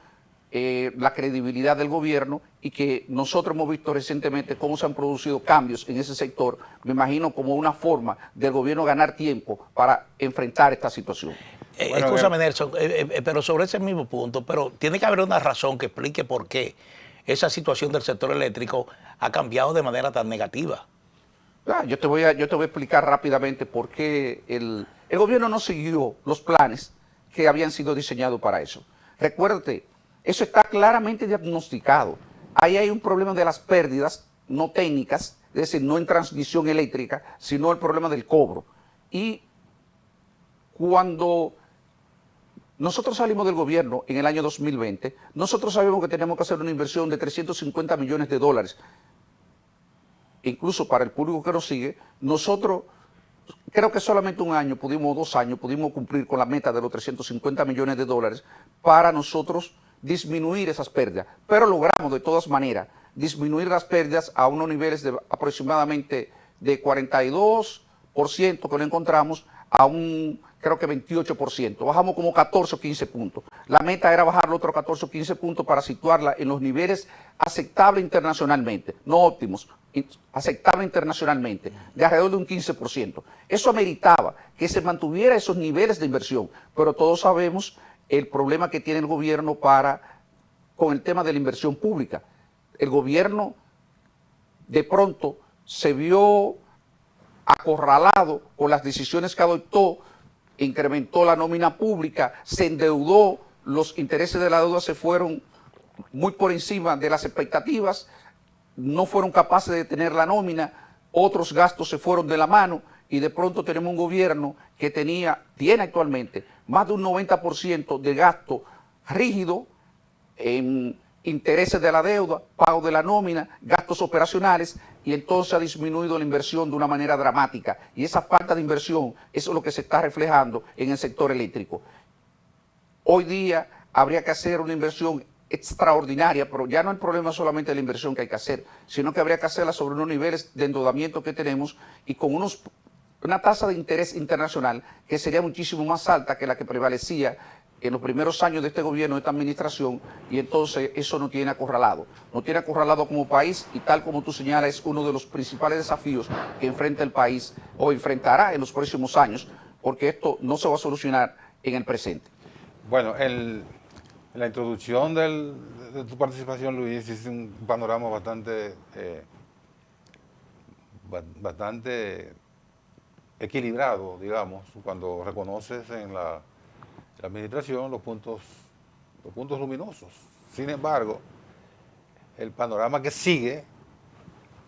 la credibilidad del gobierno, y que nosotros hemos visto recientemente cómo se han producido cambios en ese sector, me imagino como una forma del gobierno ganar tiempo para enfrentar esta situación. Escúchame, Nelson, pero sobre ese mismo punto, pero tiene que haber una razón que explique por qué esa situación del sector eléctrico ha cambiado de manera tan negativa. Yo te voy a explicar rápidamente por qué el gobierno no siguió los planes que habían sido diseñados para eso. Recuérdate, eso está claramente diagnosticado. Ahí hay un problema de las pérdidas no técnicas, es decir, no en transmisión eléctrica, sino el problema del cobro. Y cuando nosotros salimos del gobierno en el año 2020, nosotros sabemos que tenemos que hacer una inversión de 350 millones de dólares. Incluso para el público que nos sigue, nosotros creo que solamente 2 años pudimos cumplir con la meta de los 350 millones de dólares para nosotros disminuir esas pérdidas, pero logramos de todas maneras disminuir las pérdidas a unos niveles de aproximadamente de 42% que lo encontramos a un, creo que 28%, bajamos como 14 o 15 puntos. La meta era bajarlo otros 14 o 15 puntos para situarla en los niveles aceptables internacionalmente, no óptimos, aceptable internacionalmente, de alrededor de un 15%. Eso ameritaba que se mantuviera esos niveles de inversión, pero todos sabemos el problema que tiene el gobierno con el tema de la inversión pública. El gobierno de pronto se vio acorralado con las decisiones que adoptó, incrementó la nómina pública, se endeudó, los intereses de la deuda se fueron muy por encima de las expectativas, no fueron capaces de tener la nómina, otros gastos se fueron de la mano, y de pronto tenemos un gobierno que tiene actualmente más de un 90% de gasto rígido en intereses de la deuda, pago de la nómina, gastos operacionales, y entonces ha disminuido la inversión de una manera dramática. Y esa falta de inversión, eso es lo que se está reflejando en el sector eléctrico. Hoy día habría que hacer una inversión extraordinaria, pero ya no el problema solamente de la inversión que hay que hacer, sino que habría que hacerla sobre unos niveles de endeudamiento que tenemos y con una tasa de interés internacional que sería muchísimo más alta que la que prevalecía en los primeros años de este gobierno, de esta administración, y entonces eso nos tiene acorralado. Nos tiene acorralado como país y tal como tú señalas, es uno de los principales desafíos que enfrenta el país o enfrentará en los próximos años, porque esto no se va a solucionar en el presente. Bueno, en la introducción de tu participación, Luis, hiciste un panorama bastante equilibrado, digamos, cuando reconoces en la administración los puntos luminosos. Sin embargo, el panorama que sigue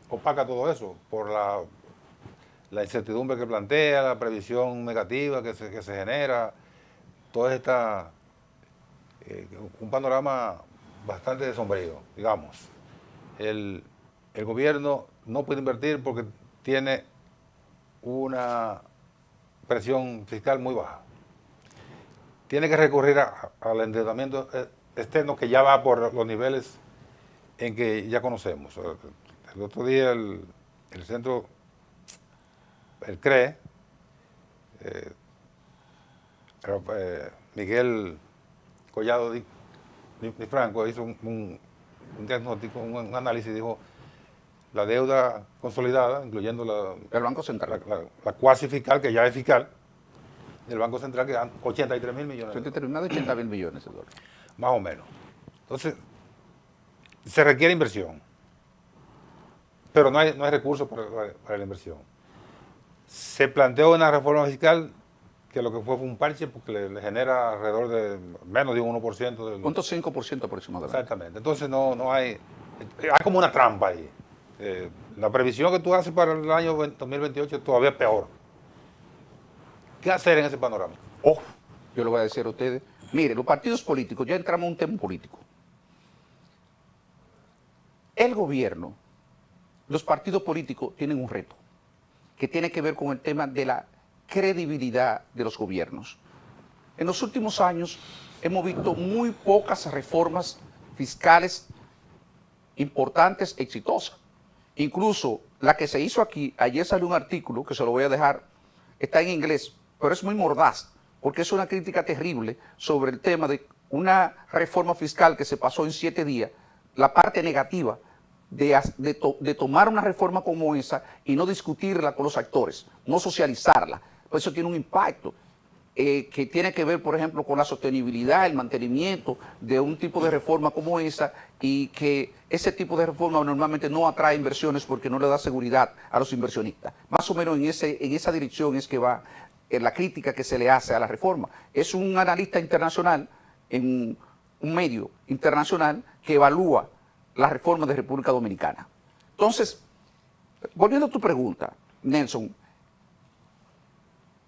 opaca todo eso por la incertidumbre que plantea, la previsión negativa que se genera, toda esta un panorama bastante sombrío, digamos. El gobierno no puede invertir porque tiene una presión fiscal muy baja. Tiene que recurrir al endeudamiento externo que ya va por los niveles en que ya conocemos. El otro día el CRE, Miguel Collado Di Franco hizo un diagnóstico, un análisis, dijo la deuda consolidada, incluyendo el Banco Central, la cuasi fiscal, que ya es fiscal, del Banco Central, que dan 83 mil millones. 80 mil millones de dólares. Más o menos. Entonces, se requiere inversión, pero no hay recursos para la inversión. Se planteó una reforma fiscal que lo que fue un parche porque le genera alrededor de menos de un 1% del... 0.5% aproximadamente. Exactamente. Entonces no hay como una trampa ahí. La previsión que tú haces para el año 2028 es todavía peor. ¿Qué hacer en ese panorama? Yo le voy a decir a ustedes, mire, los partidos políticos, ya entramos en un tema político. El gobierno, los partidos políticos tienen un reto que tiene que ver con el tema de la credibilidad de los gobiernos. En los últimos años hemos visto muy pocas reformas fiscales importantes, exitosas. Incluso la que se hizo aquí, ayer salió un artículo, que se lo voy a dejar, está en inglés, pero es muy mordaz, porque es una crítica terrible sobre el tema de una reforma fiscal que se pasó en 7 días, la parte negativa de tomar una reforma como esa y no discutirla con los actores, no socializarla. Pues eso tiene un impacto que tiene que ver, por ejemplo, con la sostenibilidad, el mantenimiento de un tipo de reforma como esa, y que ese tipo de reforma normalmente no atrae inversiones porque no le da seguridad a los inversionistas. Más o menos en esa dirección es que va la crítica que se le hace a la reforma. Es un analista internacional, en un medio internacional, que evalúa la reforma de República Dominicana. Entonces, volviendo a tu pregunta, Nelson,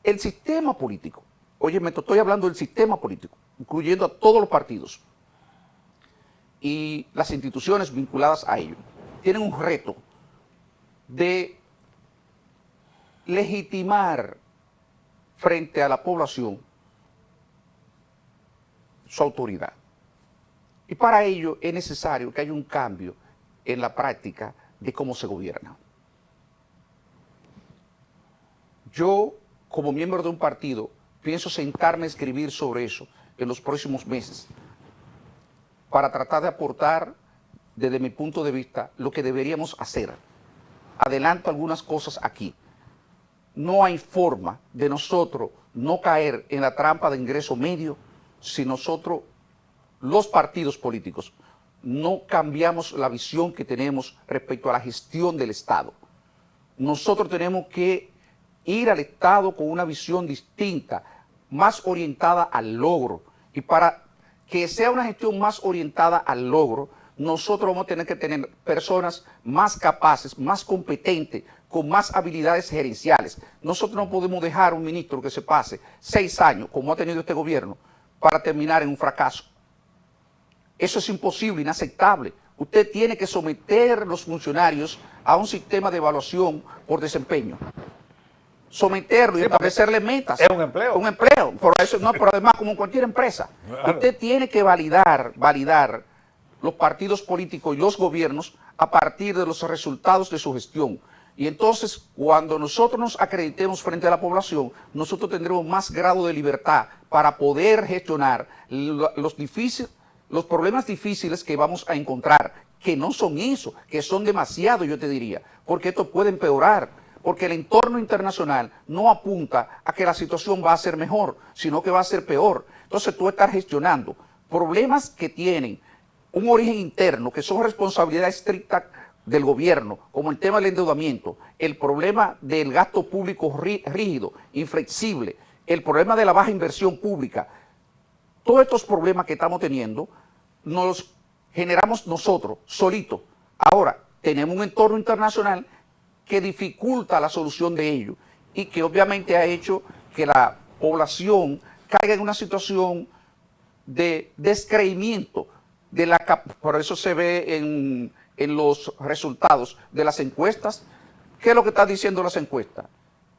el sistema político, oye, me estoy hablando del sistema político, incluyendo a todos los partidos y las instituciones vinculadas a ello, tienen un reto de legitimar frente a la población su autoridad. Y para ello es necesario que haya un cambio en la práctica de cómo se gobierna. Yo, como miembro de un partido, pienso sentarme a escribir sobre eso en los próximos meses para tratar de aportar, desde mi punto de vista, lo que deberíamos hacer. Adelanto algunas cosas aquí. No hay forma de nosotros no caer en la trampa de ingreso medio si nosotros, los partidos políticos, no cambiamos la visión que tenemos respecto a la gestión del Estado. Nosotros tenemos que ir al Estado con una visión distinta, más orientada al logro. Y para que sea una gestión más orientada al logro, nosotros vamos a tener que tener personas más capaces, más competentes, con más habilidades gerenciales. Nosotros no podemos dejar un ministro que se pase 6 años, como ha tenido este gobierno, para terminar en un fracaso. Eso es imposible, inaceptable. usted tiene que someter a los funcionarios a un sistema de evaluación por desempeño. Someterlo y establecerle metas. Es un empleo. Un empleo. Por eso, no, pero además como cualquier empresa. Claro. Usted tiene que validar los partidos políticos y los gobiernos a partir de los resultados de su gestión. Y entonces, cuando nosotros nos acreditemos frente a la población, nosotros tendremos más grado de libertad para poder gestionar los problemas difíciles que vamos a encontrar, que no son eso, que son demasiado, yo te diría, porque esto puede empeorar, porque el entorno internacional no apunta a que la situación va a ser mejor, sino que va a ser peor. Entonces tú estás gestionando problemas que tienen un origen interno, que son responsabilidad estricta del gobierno, como el tema del endeudamiento, el problema del gasto público rígido, inflexible, el problema de la baja inversión pública. Todos estos problemas que estamos teniendo nos generamos nosotros, solitos. Ahora, tenemos un entorno internacional que dificulta la solución de ello y que obviamente ha hecho que la población caiga en una situación de descreimiento por eso se ve en los resultados de las encuestas. ¿Qué es lo que están diciendo las encuestas?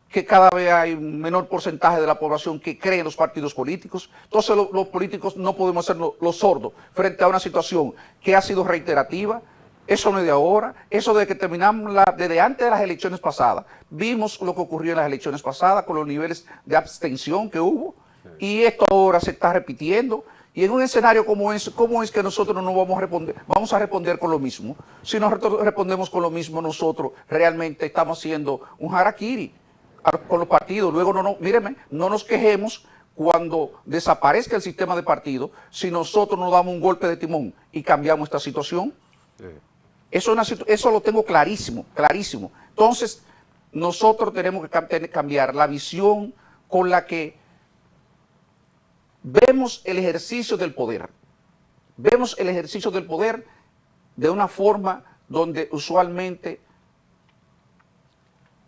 Que cada vez hay un menor porcentaje de la población que cree en los partidos políticos. Entonces los políticos no podemos ser los sordos frente a una situación que ha sido reiterativa. Eso no es de ahora, eso desde que terminamos, desde antes de las elecciones pasadas. Vimos lo que ocurrió en las elecciones pasadas con los niveles de abstención que hubo, y esto ahora se está repitiendo. Y en un escenario como ese, ¿cómo es que nosotros no vamos a responder? Vamos a responder con lo mismo. Si no respondemos con lo mismo, nosotros realmente estamos haciendo un harakiri con los partidos. Luego, míreme, no nos quejemos cuando desaparezca el sistema de partidos si nosotros nos damos un golpe de timón y cambiamos esta situación. Sí. Eso lo tengo clarísimo, clarísimo. Entonces, nosotros tenemos que cambiar la visión con la que vemos el ejercicio del poder. Vemos el ejercicio del poder de una forma donde usualmente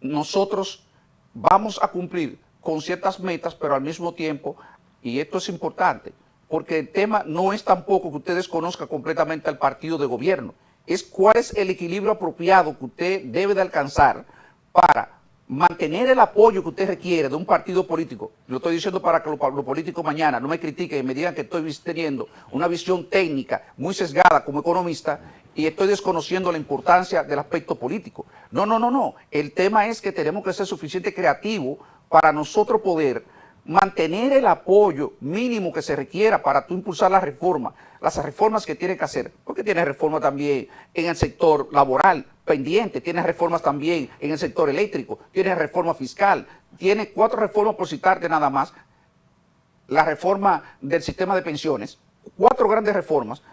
nosotros vamos a cumplir con ciertas metas, pero al mismo tiempo, y esto es importante, porque el tema no es tampoco que usted desconozca completamente al partido de gobierno, es cuál es el equilibrio apropiado que usted debe de alcanzar para mantener el apoyo que usted requiere de un partido político. Lo estoy diciendo para que los políticos mañana no me critiquen y me digan que estoy teniendo una visión técnica muy sesgada como economista y estoy desconociendo la importancia del aspecto político. No. El tema es que tenemos que ser suficientemente creativos para nosotros poder mantener el apoyo mínimo que se requiera para tú impulsar las reformas que tiene que hacer, porque tiene reformas también en el sector laboral pendiente, tiene reformas también en el sector eléctrico, tiene reforma fiscal, tiene 4 reformas por citarte nada más, la reforma del sistema de pensiones, 4 grandes reformas,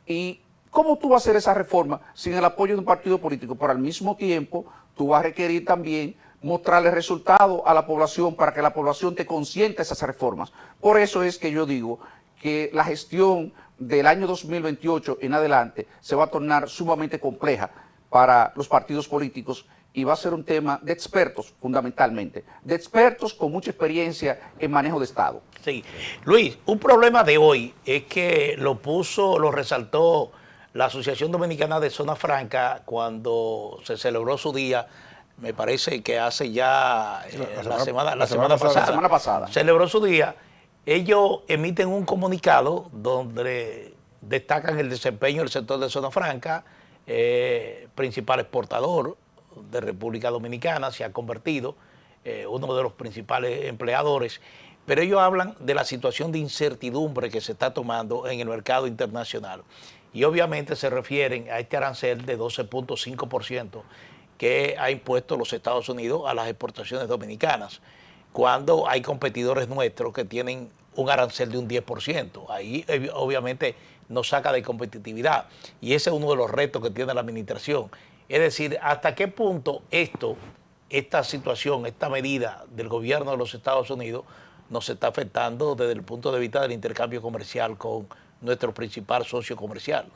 y ¿cómo tú vas a hacer esa reforma sin el apoyo de un partido político? Pero al mismo tiempo tú vas a requerir también mostrarle resultados a la población para que la población te consienta esas reformas. Por eso es que yo digo que la gestión del año 2028 en adelante se va a tornar sumamente compleja para los partidos políticos y va a ser un tema de expertos fundamentalmente, de expertos con mucha experiencia en manejo de Estado. Sí. Luis, un problema de hoy es que lo resaltó la Asociación Dominicana de Zona Franca cuando se celebró su día. Me parece que hace ya la semana pasada. Celebró su día. Ellos emiten un comunicado donde destacan el desempeño del sector de Zona Franca, principal exportador de República Dominicana, se ha convertido uno de los principales empleadores, pero ellos hablan de la situación de incertidumbre que se está tomando en el mercado internacional y obviamente se refieren a este arancel de 12.5% que ha impuesto los Estados Unidos a las exportaciones dominicanas, cuando hay competidores nuestros que tienen un arancel de un 10%. Ahí obviamente nos saca de competitividad y ese es uno de los retos que tiene la administración. Es decir, hasta qué punto esta situación, esta medida del gobierno de los Estados Unidos nos está afectando desde el punto de vista del intercambio comercial con nuestro principal socio comercial.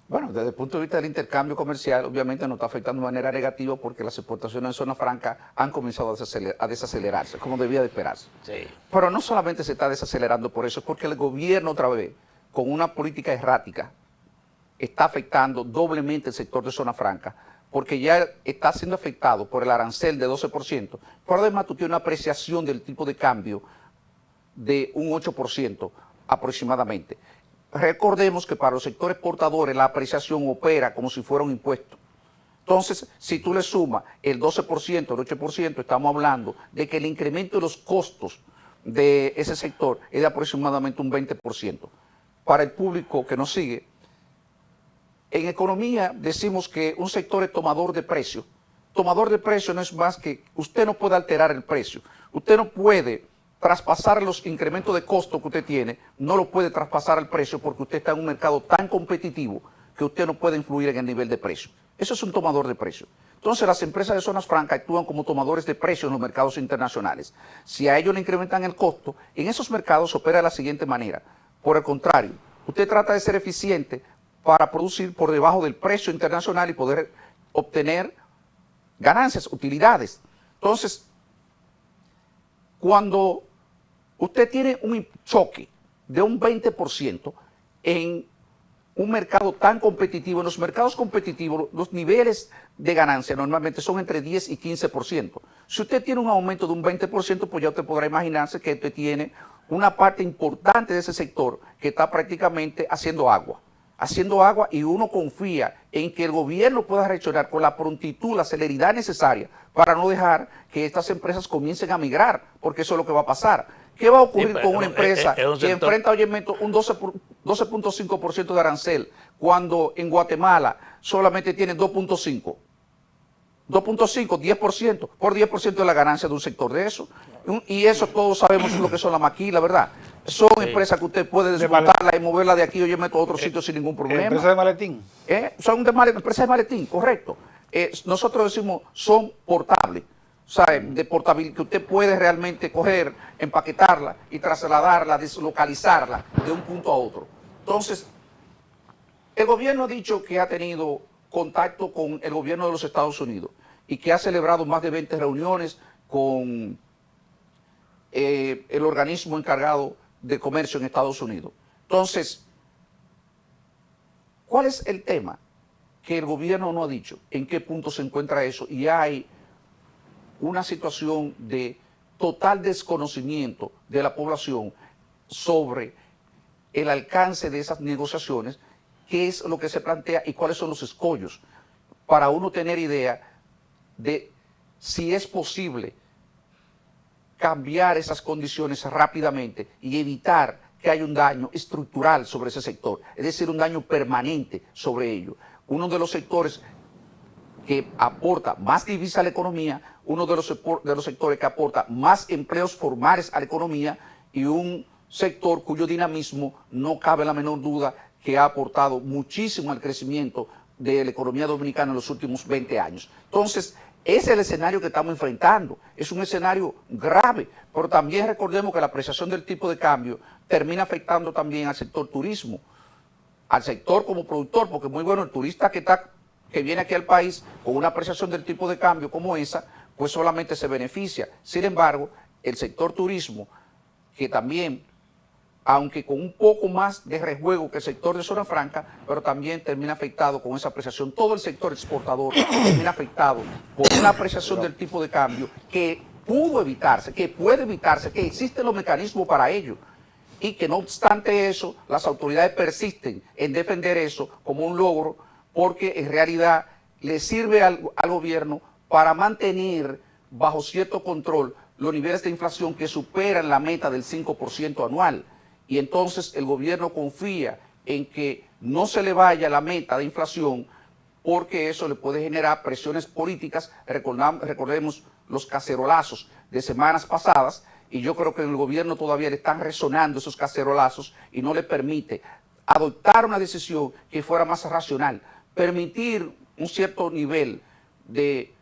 Bueno, desde el punto de vista del intercambio comercial, obviamente nos está afectando de manera negativa porque las exportaciones en zona franca han comenzado a desacelerarse, como debía de esperarse. Sí. Pero no solamente se está desacelerando por eso, es porque el gobierno otra vez, con una política errática, está afectando doblemente el sector de zona franca, porque ya está siendo afectado por el arancel de 12%, pero además tú tienes una apreciación del tipo de cambio de un 8% aproximadamente. Recordemos que para los sectores exportadores la apreciación opera como si fuera un impuesto. Entonces, si tú le sumas el 12%, el 8%, estamos hablando de que el incremento de los costos de ese sector es de aproximadamente un 20%. Para el público que nos sigue, en economía decimos que un sector es tomador de precio. Tomador de precio no es más que usted no puede alterar el precio. Usted no puede traspasar los incrementos de costo que usted tiene, no lo puede traspasar al precio porque usted está en un mercado tan competitivo que usted no puede influir en el nivel de precio. Eso es un tomador de precio. Entonces las empresas de zonas francas actúan como tomadores de precios en los mercados internacionales. Si a ellos le incrementan el costo, en esos mercados opera de la siguiente manera. Por el contrario, usted trata de ser eficiente para producir por debajo del precio internacional y poder obtener ganancias, utilidades. Entonces, cuando usted tiene un choque de un 20% en un mercado tan competitivo, en los mercados competitivos los niveles de ganancia normalmente son entre 10 y 15%. Si usted tiene un aumento de un 20%, pues ya usted podrá imaginarse que usted tiene una parte importante de ese sector que está prácticamente haciendo agua y uno confía en que el gobierno pueda reaccionar con la prontitud, la celeridad necesaria para no dejar que estas empresas comiencen a migrar, porque eso es lo que va a pasar. ¿Qué va a ocurrir con una empresa que enfrenta hoy un 12.5% de arancel cuando en Guatemala solamente tiene 2.5%? 10%, por 10% de la ganancia de un sector de eso. Y eso todos sabemos lo que son las maquilas, ¿verdad? Son empresas que usted puede desmontarla y moverla de aquí o a otro sitio sin ningún problema. ¿Empresas de maletín? Son empresas de maletín, correcto. Nosotros decimos son portables. O sea, de portabilidad, que usted puede realmente coger, empaquetarla y trasladarla, deslocalizarla de un punto a otro. Entonces, el gobierno ha dicho que ha tenido contacto con el gobierno de los Estados Unidos y que ha celebrado más de 20 reuniones con el organismo encargado de comercio en Estados Unidos. Entonces, ¿cuál es el tema? Que el gobierno no ha dicho en qué punto se encuentra eso y hay una situación de total desconocimiento de la población sobre el alcance de esas negociaciones, qué es lo que se plantea y cuáles son los escollos, para uno tener idea de si es posible cambiar esas condiciones rápidamente y evitar que haya un daño estructural sobre ese sector, es decir, un daño permanente sobre ello. Uno de los sectores que aporta más divisa a la economía, uno de los sectores que aporta más empleos formales a la economía y un sector cuyo dinamismo no cabe la menor duda que ha aportado muchísimo al crecimiento de la economía dominicana en los últimos 20 años. Entonces, ese es el escenario que estamos enfrentando. Es un escenario grave, pero también recordemos que la apreciación del tipo de cambio termina afectando también al sector turismo, al sector como productor, porque muy bueno el turista que viene aquí al país con una apreciación del tipo de cambio como esa, pues solamente se beneficia. Sin embargo, el sector turismo, que también, aunque con un poco más de rejuego que el sector de zona franca, pero también termina afectado con esa apreciación. Todo el sector exportador termina afectado por una apreciación del tipo de cambio que pudo evitarse, que puede evitarse, que existen los mecanismos para ello. Y que no obstante eso, las autoridades persisten en defender eso como un logro, porque en realidad le sirve al gobierno para mantener bajo cierto control los niveles de inflación que superan la meta del 5% anual. Y entonces el gobierno confía en que no se le vaya la meta de inflación porque eso le puede generar presiones políticas. Recordemos los cacerolazos de semanas pasadas y yo creo que en el gobierno todavía le están resonando esos cacerolazos y no le permite adoptar una decisión que fuera más racional, permitir un cierto nivel de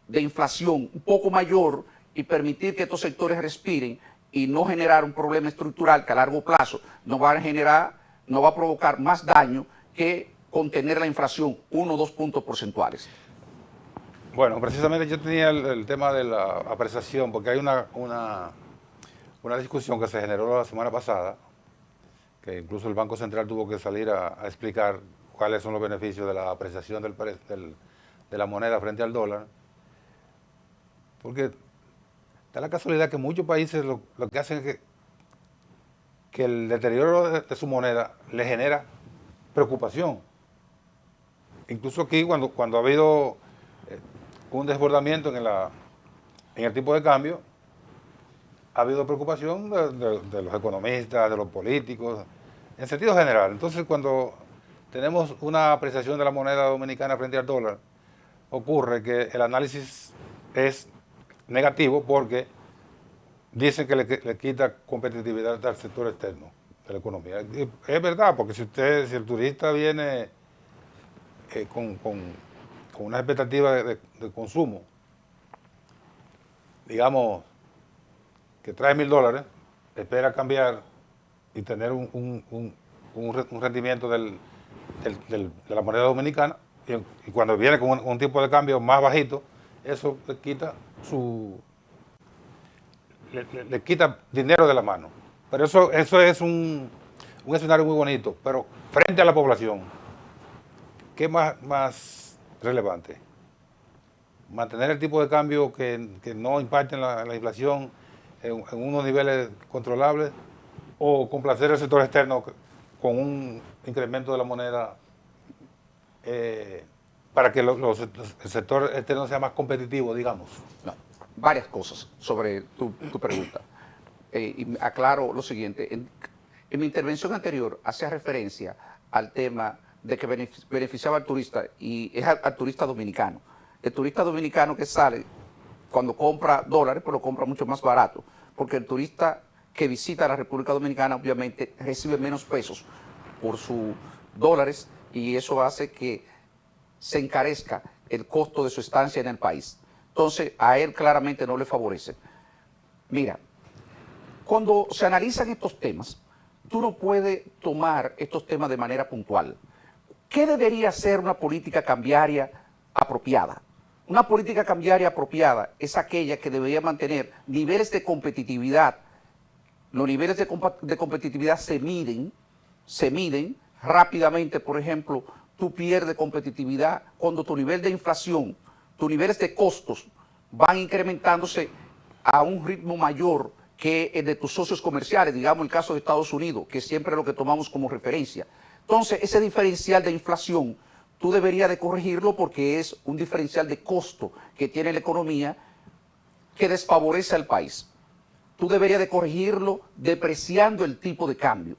inflación un poco mayor y permitir que estos sectores respiren y no generar un problema estructural que a largo plazo no va a provocar más daño que contener la inflación 1 o 2 puntos porcentuales. Bueno, precisamente yo tenía el tema de la apreciación, porque hay una discusión que se generó la semana pasada, que incluso el Banco Central tuvo que salir a explicar cuáles son los beneficios de la apreciación de la moneda frente al dólar. Porque da la casualidad que muchos países lo que hacen es que el deterioro de su moneda le genera preocupación. Incluso aquí, cuando ha habido un desbordamiento en el tipo de cambio, ha habido preocupación de los economistas, de los políticos, en sentido general. Entonces, cuando tenemos una apreciación de la moneda dominicana frente al dólar, ocurre que el análisis es negativo porque dicen que le quita competitividad al sector externo de la economía. Y es verdad, porque si el turista viene con una expectativa de consumo, digamos, que trae $1,000, espera cambiar y tener un rendimiento de la moneda dominicana, y cuando viene con un tipo de cambio más bajito, eso le quita le quita dinero de la mano. Pero eso es un escenario muy bonito. Pero frente a la población, ¿qué es más relevante? Mantener el tipo de cambio que no impacte en la inflación en unos niveles controlables, o complacer al sector externo con un incremento de la moneda para que el sector externo sea más competitivo, digamos. No, varias cosas sobre tu pregunta. Y aclaro lo siguiente. En mi intervención anterior hacía referencia al tema de que beneficiaba al turista, y es al turista dominicano. El turista dominicano que sale cuando compra dólares, pero lo compra mucho más barato, porque el turista que visita la República Dominicana obviamente recibe menos pesos por sus dólares, y eso hace que se encarezca el costo de su estancia en el país. Entonces, a él claramente no le favorece. Mira, cuando se analizan estos temas, tú no puedes tomar estos temas de manera puntual. ¿Qué debería ser una política cambiaria apropiada? Una política cambiaria apropiada es aquella que debería mantener niveles de competitividad. Los niveles de competitividad se miden rápidamente. Por ejemplo, tú pierdes competitividad cuando tu nivel de inflación, tus niveles de costos van incrementándose a un ritmo mayor que el de tus socios comerciales, digamos el caso de Estados Unidos, que siempre es lo que tomamos como referencia. Entonces, ese diferencial de inflación, tú deberías de corregirlo, porque es un diferencial de costo que tiene la economía que desfavorece al país. Tú deberías de corregirlo depreciando el tipo de cambio,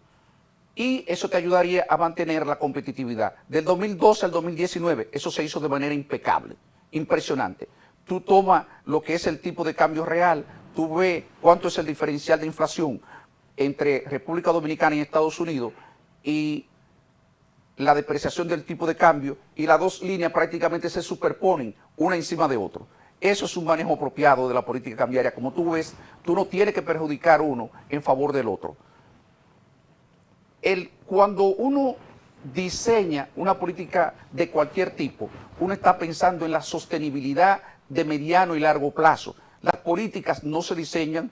y eso te ayudaría a mantener la competitividad. Del 2012 al 2019, eso se hizo de manera impecable, impresionante. Tú tomas lo que es el tipo de cambio real, tú ves cuánto es el diferencial de inflación entre República Dominicana y Estados Unidos, y la depreciación del tipo de cambio, y las dos líneas prácticamente se superponen una encima de otra. Eso es un manejo apropiado de la política cambiaria. Como tú ves, tú no tienes que perjudicar uno en favor del otro. Cuando uno diseña una política de cualquier tipo, uno está pensando en la sostenibilidad de mediano y largo plazo. Las políticas no se diseñan,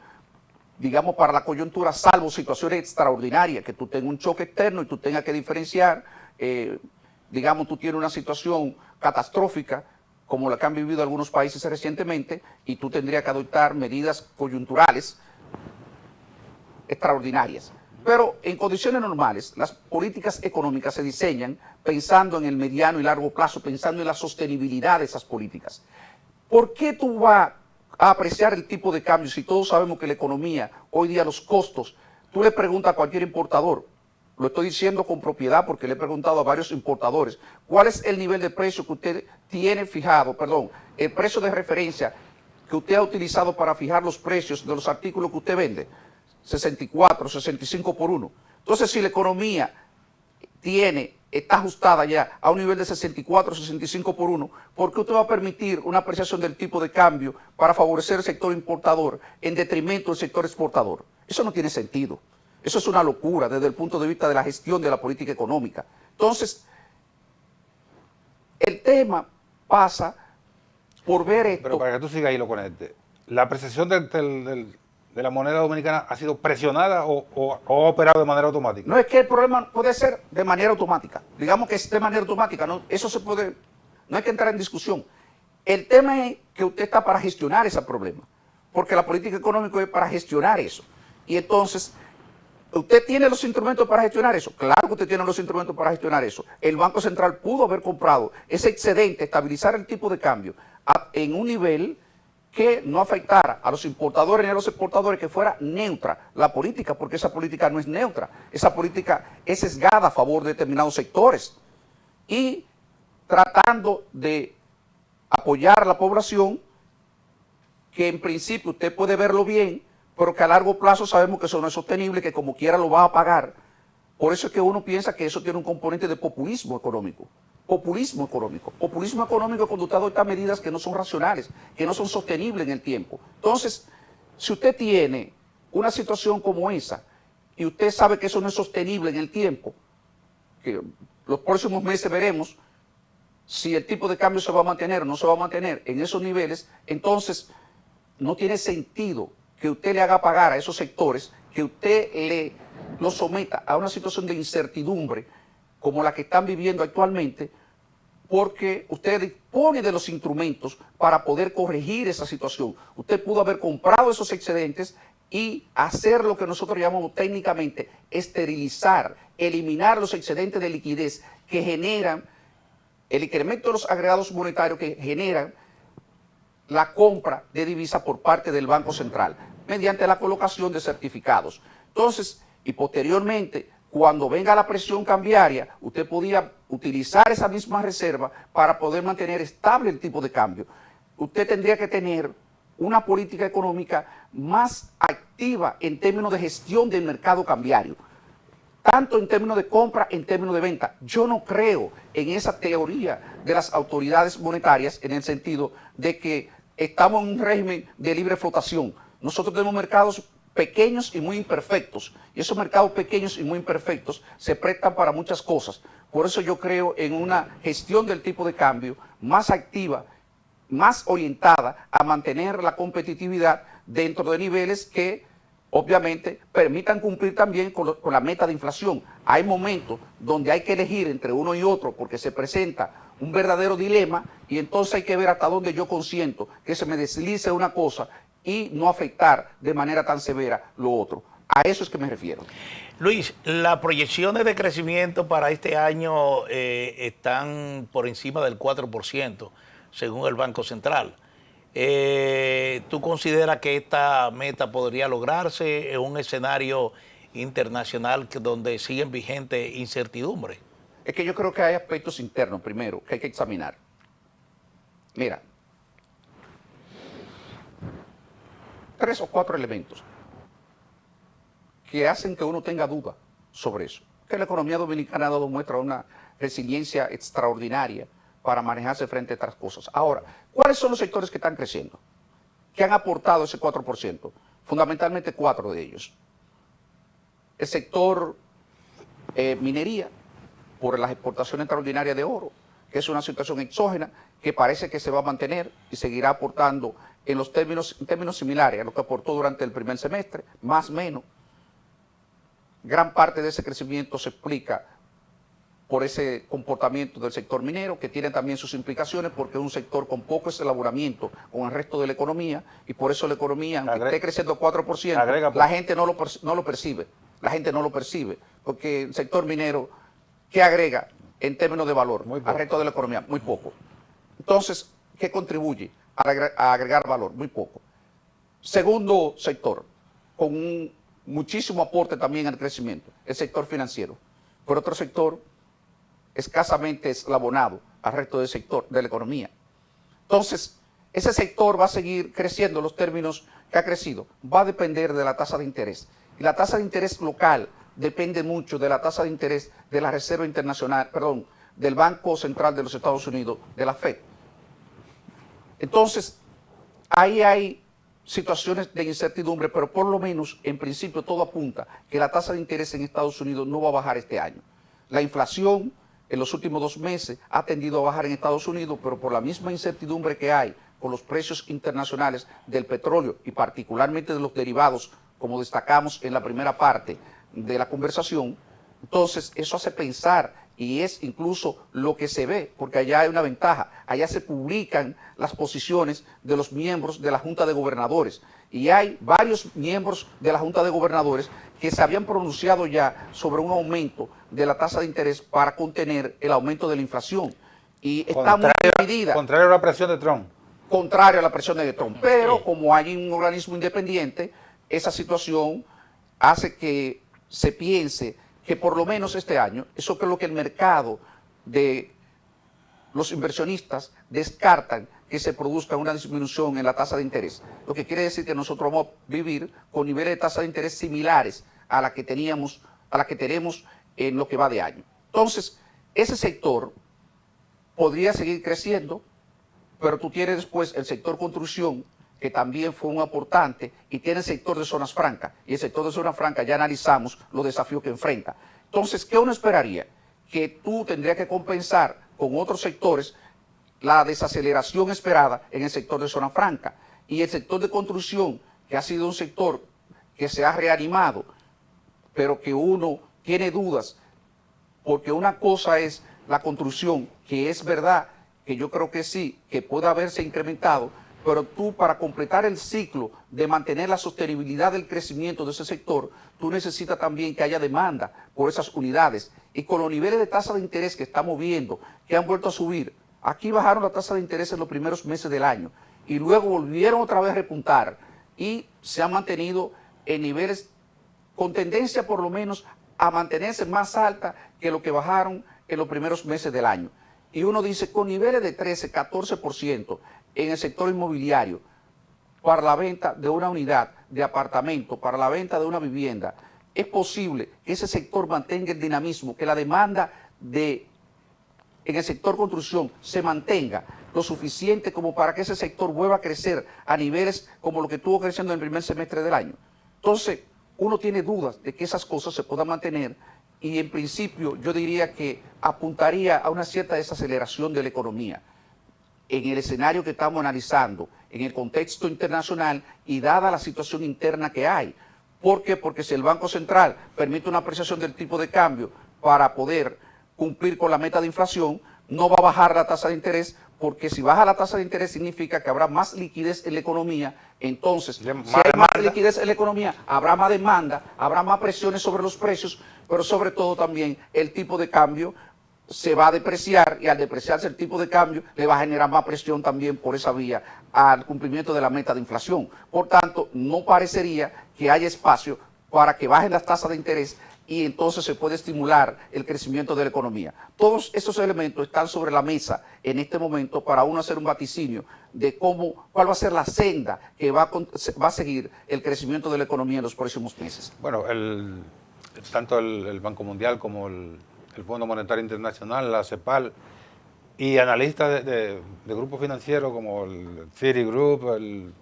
digamos, para la coyuntura, salvo situaciones extraordinarias, que tú tengas un choque externo y tú tengas que diferenciar, digamos, tú tienes una situación catastrófica, como la que han vivido algunos países recientemente, y tú tendrías que adoptar medidas coyunturales extraordinarias. Pero en condiciones normales, las políticas económicas se diseñan pensando en el mediano y largo plazo, pensando en la sostenibilidad de esas políticas. ¿Por qué tú vas a apreciar el tipo de cambio si todos sabemos que la economía, hoy día los costos, tú le preguntas a cualquier importador, lo estoy diciendo con propiedad porque le he preguntado a varios importadores, ¿cuál es el nivel de precio que usted tiene fijado, el precio de referencia que usted ha utilizado para fijar los precios de los artículos que usted vende? 64, 65 por 1. Entonces, si la economía está ajustada ya a un nivel de 64, 65 por 1, ¿por qué usted va a permitir una apreciación del tipo de cambio para favorecer el sector importador en detrimento del sector exportador? Eso no tiene sentido. Eso es una locura desde el punto de vista de la gestión de la política económica. Entonces, el tema pasa por ver esto. Pero para que tú sigas ahí lo conectes, la apreciación de la moneda dominicana ha sido presionada o ha operado de manera automática? No, es que el problema puede ser de manera automática. Digamos que es de manera automática, ¿no? Eso se puede, no hay que entrar en discusión. El tema es que usted está para gestionar ese problema, porque la política económica es para gestionar eso. Y entonces, ¿usted tiene los instrumentos para gestionar eso? Claro que usted tiene los instrumentos para gestionar eso. El Banco Central pudo haber comprado ese excedente, estabilizar el tipo de cambio en un nivel que no afectara a los importadores ni a los exportadores, que fuera neutra la política, porque esa política no es neutra. Esa política es sesgada a favor de determinados sectores. Y tratando de apoyar a la población, que en principio usted puede verlo bien, pero que a largo plazo sabemos que eso no es sostenible, que como quiera lo va a pagar. Por eso es que uno piensa que eso tiene un componente de populismo económico. Populismo económico. Populismo económico cuando usted adopta medidas que no son racionales, que no son sostenibles en el tiempo. Entonces, si usted tiene una situación como esa y usted sabe que eso no es sostenible en el tiempo, que los próximos meses veremos si el tipo de cambio se va a mantener o no se va a mantener en esos niveles, entonces no tiene sentido que usted le haga pagar a esos sectores, que usted los someta a una situación de incertidumbre como la que están viviendo actualmente, porque usted dispone de los instrumentos para poder corregir esa situación. Usted pudo haber comprado esos excedentes y hacer lo que nosotros llamamos técnicamente esterilizar, eliminar los excedentes de liquidez que generan el incremento de los agregados monetarios que generan la compra de divisas por parte del Banco Central, mediante la colocación de certificados. Entonces, y posteriormente, cuando venga la presión cambiaria, usted podía utilizar esa misma reserva para poder mantener estable el tipo de cambio. Usted tendría que tener una política económica más activa en términos de gestión del mercado cambiario, tanto en términos de compra, en términos de venta. Yo no creo en esa teoría de las autoridades monetarias en el sentido de que estamos en un régimen de libre flotación. Nosotros tenemos mercados pequeños y muy imperfectos, y esos mercados pequeños y muy imperfectos se prestan para muchas cosas. Por eso yo creo en una gestión del tipo de cambio más activa, más orientada a mantener la competitividad dentro de niveles que obviamente permitan cumplir también con la meta de inflación. Hay momentos donde hay que elegir entre uno y otro porque se presenta un verdadero dilema, y entonces hay que ver hasta dónde yo consiento que se me deslice una cosa y no afectar de manera tan severa lo otro. A eso es que me refiero. Luis, las proyecciones de crecimiento para este año están por encima del 4%, según el Banco Central. ¿Tú consideras que esta meta podría lograrse en un escenario internacional donde siguen vigentes incertidumbres? Es que yo creo que hay aspectos internos, primero, que hay que examinar. Mira, 3 o 4 elementos que hacen que uno tenga duda sobre eso. Que la economía dominicana ha dado muestra de una resiliencia extraordinaria para manejarse frente a otras cosas. Ahora, ¿cuáles son los sectores que están creciendo? Que han aportado ese 4%. Fundamentalmente 4 de ellos. El sector minería, por las exportaciones extraordinarias de oro, que es una situación exógena que parece que se va a mantener y seguirá aportando en términos similares a lo que aportó durante el primer semestre, más o menos. Gran parte de ese crecimiento se explica por ese comportamiento del sector minero, que tiene también sus implicaciones porque es un sector con poco elaboramiento con el resto de la economía, y por eso la economía, aunque esté creciendo 4%, la gente no lo percibe. La gente no lo percibe, porque el sector minero, ¿qué agrega en términos de valor al resto de la economía? Muy poco. Entonces, ¿qué contribuye a agregar valor? Muy poco. Segundo sector, con un muchísimo aporte también al crecimiento, el sector financiero. Por otro sector, escasamente eslabonado al resto del sector de la economía. Entonces, ese sector va a seguir creciendo en los términos que ha crecido. Va a depender de la tasa de interés. Y la tasa de interés local depende mucho de la tasa de interés de la Reserva Internacional, del Banco Central de los Estados Unidos, de la FED. Entonces, ahí hay situaciones de incertidumbre, pero por lo menos, en principio, todo apunta que la tasa de interés en Estados Unidos no va a bajar este año. La inflación en los últimos 2 meses ha tendido a bajar en Estados Unidos, pero por la misma incertidumbre que hay por los precios internacionales del petróleo y particularmente de los derivados, como destacamos en la primera parte de la conversación, entonces eso hace pensar y es incluso lo que se ve, porque allá hay una ventaja, allá se publican las posiciones de los miembros de la Junta de Gobernadores y hay varios miembros de la Junta de Gobernadores que se habían pronunciado ya sobre un aumento de la tasa de interés para contener el aumento de la inflación y está muy dividida. Contrario a la presión de Trump. Contrario a la presión de Trump, pero como hay un organismo independiente, esa situación hace que se piense que por lo menos este año, eso que es lo que el mercado de los inversionistas descartan que se produzca una disminución en la tasa de interés. Lo que quiere decir que nosotros vamos a vivir con niveles de tasa de interés similares a la que tenemos en lo que va de año. Entonces, ese sector podría seguir creciendo, pero tú tienes después el sector construcción, que también fue un aportante, y tiene el sector de zonas francas. Y el sector de zonas francas ya analizamos los desafíos que enfrenta. Entonces, ¿qué uno esperaría? Que tú tendrías que compensar con otros sectores la desaceleración esperada en el sector de zona franca. Y el sector de construcción, que ha sido un sector que se ha reanimado, pero que uno tiene dudas, porque una cosa es la construcción, que es verdad, que yo creo que sí, que puede haberse incrementado, pero tú para completar el ciclo de mantener la sostenibilidad del crecimiento de ese sector, tú necesitas también que haya demanda por esas unidades. Y con los niveles de tasa de interés que estamos viendo, que han vuelto a subir, aquí bajaron la tasa de interés en los primeros meses del año y luego volvieron otra vez a repuntar y se han mantenido en niveles con tendencia por lo menos a mantenerse más alta que lo que bajaron en los primeros meses del año. Y uno dice, con niveles de 13, 14% en el sector inmobiliario, para la venta de una unidad de apartamento, para la venta de una vivienda, es posible que ese sector mantenga el dinamismo, que la demanda en el sector construcción se mantenga lo suficiente como para que ese sector vuelva a crecer a niveles como lo que estuvo creciendo en el primer semestre del año. Entonces, uno tiene dudas de que esas cosas se puedan mantener y en principio yo diría que apuntaría a una cierta desaceleración de la economía en el escenario que estamos analizando, en el contexto internacional y dada la situación interna que hay. ¿Por qué? Porque si el Banco Central permite una apreciación del tipo de cambio para poder cumplir con la meta de inflación, no va a bajar la tasa de interés, porque si baja la tasa de interés significa que habrá más liquidez en la economía. Entonces, si hay más liquidez en la economía, habrá más demanda, habrá más presiones sobre los precios, pero sobre todo también el tipo de cambio se va a depreciar y al depreciarse el tipo de cambio le va a generar más presión también por esa vía al cumplimiento de la meta de inflación. Por tanto, no parecería que haya espacio para que bajen las tasas de interés y entonces se puede estimular el crecimiento de la economía. Todos esos elementos están sobre la mesa en este momento para uno hacer un vaticinio de cuál va a ser la senda que va a seguir el crecimiento de la economía en los próximos meses. Bueno, tanto el Banco Mundial como el Fondo Monetario Internacional, la CEPAL, y analistas de grupos financieros como el Citigroup, el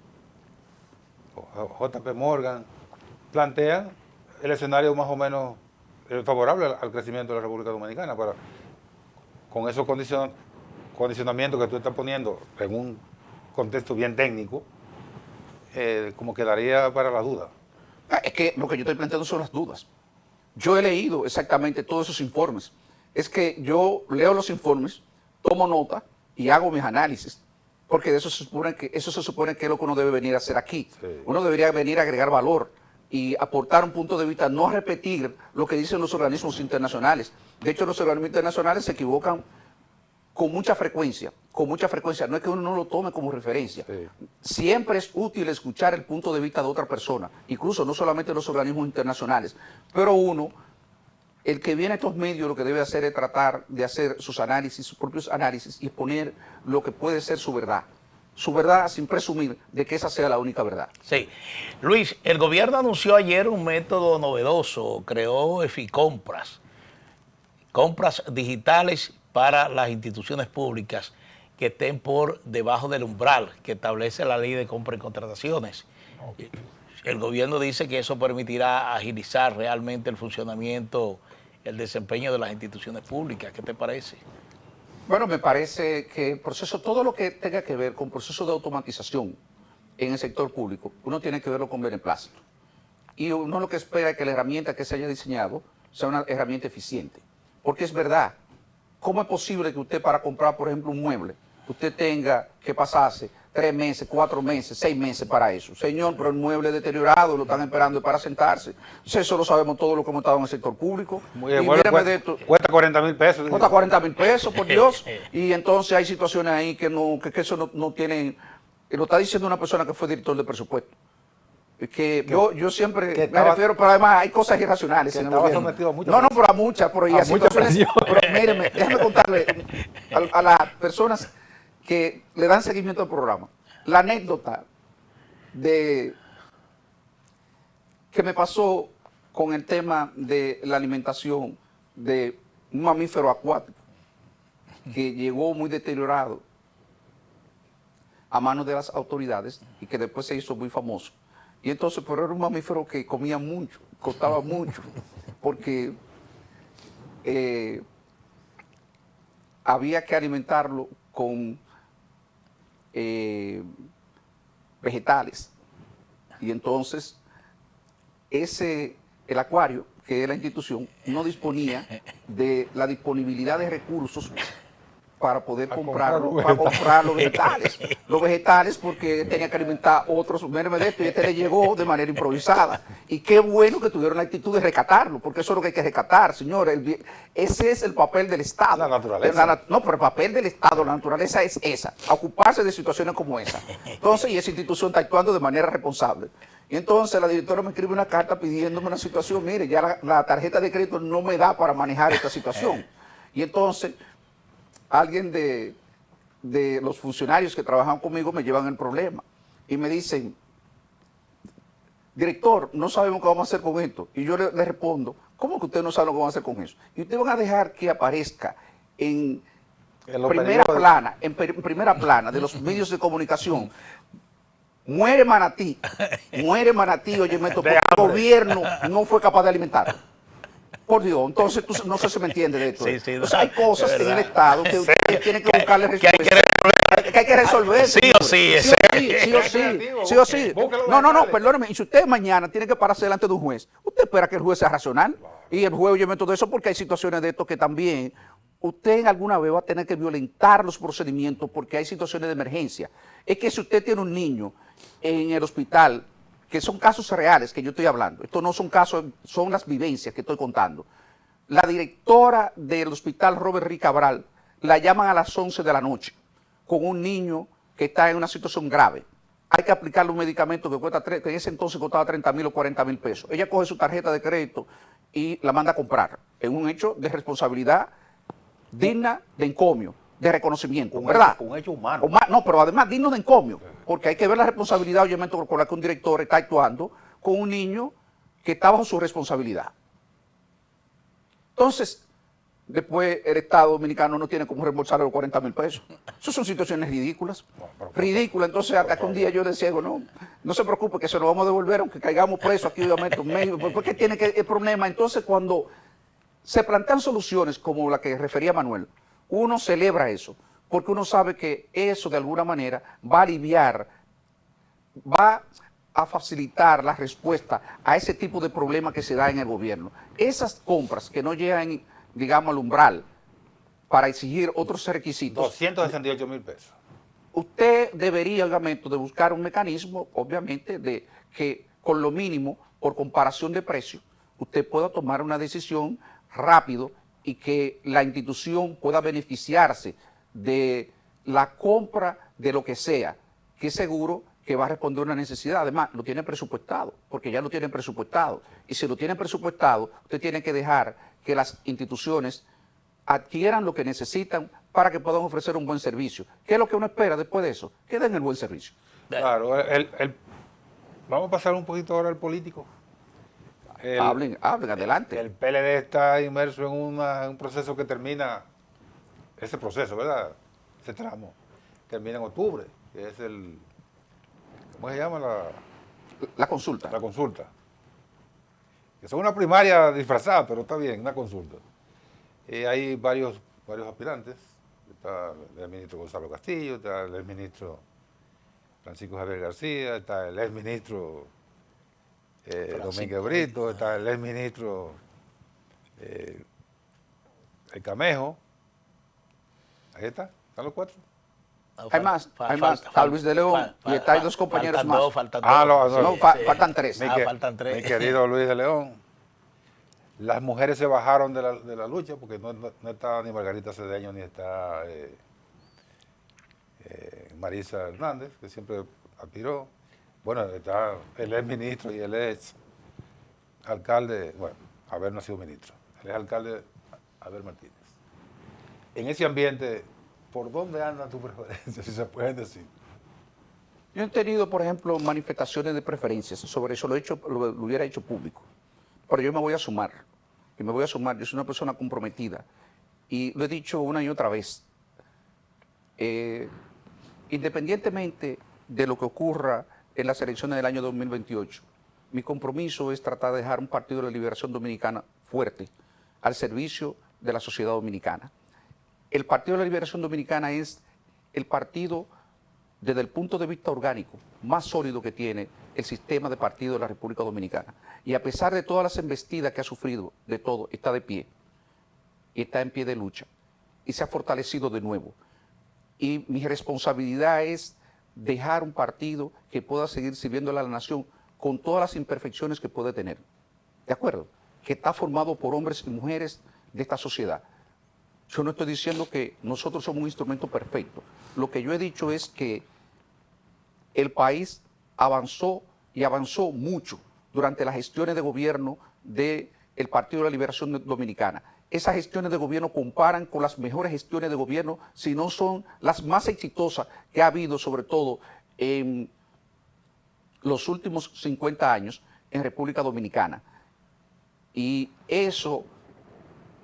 JP Morgan, plantean el escenario más o menos favorable al crecimiento de la República Dominicana, pero con esos condicionamientos que tú estás poniendo en un contexto bien técnico, como quedaría para la duda. Es que lo que yo estoy planteando son las dudas. Yo he leído exactamente todos esos informes. Es que yo leo los informes, tomo nota y hago mis análisis, porque eso se supone que es lo que uno debe venir a hacer aquí. Sí. Uno debería venir a agregar valor y aportar un punto de vista, no repetir lo que dicen los organismos internacionales. De hecho, los organismos internacionales se equivocan con mucha frecuencia, no es que uno no lo tome como referencia. Sí. Siempre es útil escuchar el punto de vista de otra persona, incluso no solamente los organismos internacionales, pero uno, el que viene a estos medios, lo que debe hacer es tratar de hacer sus análisis, sus propios análisis y exponer lo que puede ser su verdad sin presumir de que esa sea la única verdad. Sí. Luis, el gobierno anunció ayer un método novedoso, creó Eficompras, compras digitales para las instituciones públicas que estén por debajo del umbral que establece la ley de compra y contrataciones. Okay. El gobierno dice que eso permitirá agilizar realmente el funcionamiento, el desempeño de las instituciones públicas. ¿Qué te parece? Bueno, me parece que el proceso, todo lo que tenga que ver con proceso de automatización en el sector público, uno tiene que verlo con beneplácito. Y uno lo que espera es que la herramienta que se haya diseñado sea una herramienta eficiente. Porque es verdad, ¿cómo es posible que usted para comprar, por ejemplo, un mueble, usted tenga que pasarse 3 meses, 4 meses, 6 meses para eso? Señor, pero el mueble deteriorado, lo están esperando para sentarse. Eso lo sabemos todo lo que hemos estado en el sector público. Muy bien, bueno, cuesta 40.000 pesos. Cuesta 40.000 pesos, por Dios. Y entonces hay situaciones ahí que eso no tienen... Lo está diciendo una persona que fue director de presupuesto. Que yo siempre me refiero, pero además hay cosas irracionales en el gobierno. No, pero a muchas, pero y a situaciones. Pero míreme, déjame contarle a las personas que le dan seguimiento al programa la anécdota que me pasó con el tema de la alimentación de un mamífero acuático que llegó muy deteriorado a manos de las autoridades y que después se hizo muy famoso. Y entonces, pero era un mamífero que comía mucho, costaba mucho, porque había que alimentarlo con vegetales. Y entonces, el acuario, que es la institución, no disponía de la disponibilidad de recursos para poder comprar los vegetales. Los vegetales porque tenía que alimentar otros mermes de esto y le llegó de manera improvisada. Y qué bueno que tuvieron la actitud de rescatarlo, porque eso es lo que hay que rescatar, señores. Ese es el papel del Estado. La naturaleza. No, pero el papel del Estado, la naturaleza es esa, ocuparse de situaciones como esa. Entonces, y esa institución está actuando de manera responsable. Y entonces la directora me escribe una carta pidiéndome una situación, mire, ya la tarjeta de crédito no me da para manejar esta situación. Y entonces alguien de los funcionarios que trabajan conmigo me llevan el problema y me dicen, director, no sabemos qué vamos a hacer con esto. Y yo le respondo, ¿cómo que usted no sabe lo que vamos a hacer con eso? Y ustedes van a dejar que aparezca en primera plana de los medios de comunicación. Muere Manatí, oye, porque el gobierno no fue capaz de alimentarlo. Por Dios, entonces no sé si me entiende de esto. Sí, o sea, hay cosas en el Estado que usted tiene que buscarle respuesta. Que hay que resolver. Sí o sí. Sí o sí. No, perdóneme. Y si usted mañana tiene que pararse delante de un juez, usted espera que el juez sea racional. Y el juez oye todo eso porque hay situaciones de esto que también usted alguna vez va a tener que violentar los procedimientos porque hay situaciones de emergencia. Es que si usted tiene un niño en el hospital, que son casos reales que yo estoy hablando, esto no son casos, son las vivencias que estoy contando. La directora del hospital Robert Rick Cabral la llaman a las 11 de la noche con un niño que está en una situación grave. Hay que aplicarle un medicamento que en ese entonces costaba 30.000 o 40.000 pesos. Ella coge su tarjeta de crédito y la manda a comprar en un hecho de responsabilidad digna de encomio, de reconocimiento, ¿verdad? Un hecho humano. No, pero además digno de encomio, porque hay que ver la responsabilidad, obviamente, con la que un director está actuando con un niño que está bajo su responsabilidad. Entonces, después el Estado Dominicano no tiene cómo reembolsarle los 40.000 pesos. Esas son situaciones ridículas. Ridículas. Entonces, hasta que un día yo decía, no se preocupe que se lo vamos a devolver, aunque caigamos presos aquí, obviamente, en México, porque tiene el problema. Entonces, cuando se plantean soluciones como la que refería Manuel, uno celebra eso, porque uno sabe que eso de alguna manera va a aliviar, va a facilitar la respuesta a ese tipo de problemas que se da en el gobierno. Esas compras que no llegan, digamos, al umbral para exigir otros requisitos. 268.000 pesos. Usted debería, obviamente, de buscar un mecanismo, obviamente, de que con lo mínimo, por comparación de precios, usted pueda tomar una decisión rápido y que la institución pueda beneficiarse de la compra de lo que sea, que es seguro que va a responder a una necesidad. Además, lo tiene presupuestado, porque ya lo tienen presupuestado. Y si lo tienen presupuestado, usted tiene que dejar que las instituciones adquieran lo que necesitan para que puedan ofrecer un buen servicio. ¿Qué es lo que uno espera después de eso? Que den el buen servicio. Claro, vamos a pasar un poquito ahora al político. Hablen, adelante. El PLD está inmerso en un proceso que termina, ese proceso, ¿verdad? Ese tramo, termina en octubre, que es ¿cómo se llama? La consulta. La consulta. Que es una primaria disfrazada, pero está bien, una consulta. Hay varios aspirantes Está el ministro Gonzalo Castillo, está el exministro Francisco Javier García, está el exministro Domínguez Brito, está el exministro El Camejo. Ahí están los 4. Hay más, está Luis de León y hay 2 compañeros más. Faltan 2. Faltan 3. Faltan 3. Mi querido Luis de León. Las mujeres se bajaron de la lucha porque no está ni Margarita Cedeño ni está Marisa Hernández, que siempre aspiró. Bueno, está el ex ministro y el ex alcalde, bueno, haber no ha sido ministro, el ex alcalde Abel Martínez. En ese ambiente, ¿por dónde anda tu preferencia, si se puede decir? Yo he tenido, por ejemplo, manifestaciones de preferencias, sobre eso lo hubiera hecho público, pero yo me voy a sumar, yo soy una persona comprometida, y lo he dicho una y otra vez, independientemente de lo que ocurra en las elecciones del año 2028, mi compromiso es tratar de dejar un Partido de la Liberación Dominicana fuerte, al servicio de la sociedad dominicana. El Partido de la Liberación Dominicana es el partido, desde el punto de vista orgánico, más sólido que tiene el sistema de partido de la República Dominicana. Y a pesar de todas las embestidas que ha sufrido, de todo, está de pie. Y está en pie de lucha. Y se ha fortalecido de nuevo. Y mi responsabilidad es dejar un partido que pueda seguir sirviéndole a la nación con todas las imperfecciones que puede tener. ¿De acuerdo? Que está formado por hombres y mujeres de esta sociedad. Yo no estoy diciendo que nosotros somos un instrumento perfecto. Lo que yo he dicho es que el país avanzó y avanzó mucho durante las gestiones de gobierno del Partido de la Liberación Dominicana. Esas gestiones de gobierno comparan con las mejores gestiones de gobierno, si no son las más exitosas que ha habido, sobre todo en los últimos 50 años en República Dominicana. Y eso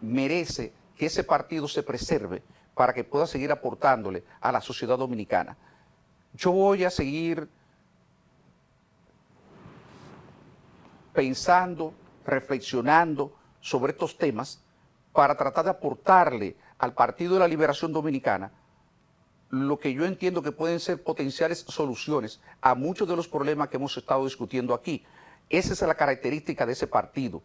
merece que ese partido se preserve para que pueda seguir aportándole a la sociedad dominicana. Yo voy a seguir pensando, reflexionando sobre estos temas para tratar de aportarle al Partido de la Liberación Dominicana lo que yo entiendo que pueden ser potenciales soluciones a muchos de los problemas que hemos estado discutiendo aquí. Esa es la característica de ese partido.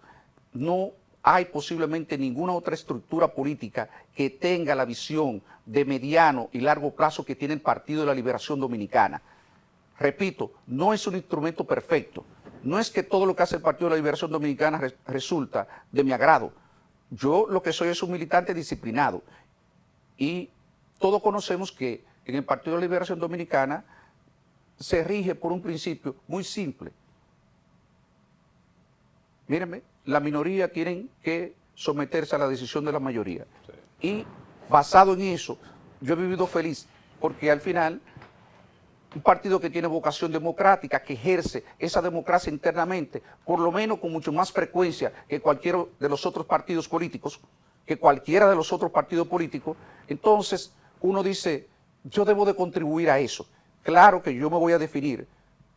No hay posiblemente ninguna otra estructura política que tenga la visión de mediano y largo plazo que tiene el Partido de la Liberación Dominicana. Repito, no es un instrumento perfecto. No es que todo lo que hace el Partido de la Liberación Dominicana resulta de mi agrado. Yo lo que soy es un militante disciplinado. Y todos conocemos que en el Partido de la Liberación Dominicana se rige por un principio muy simple. Mírenme, la minoría tienen que someterse a la decisión de la mayoría. Sí. Y basado en eso, yo he vivido feliz, porque al final, un partido que tiene vocación democrática, que ejerce esa democracia internamente, por lo menos con mucho más frecuencia que cualquiera de los otros partidos políticos, entonces uno dice, yo debo de contribuir a eso. Claro que yo me voy a definir.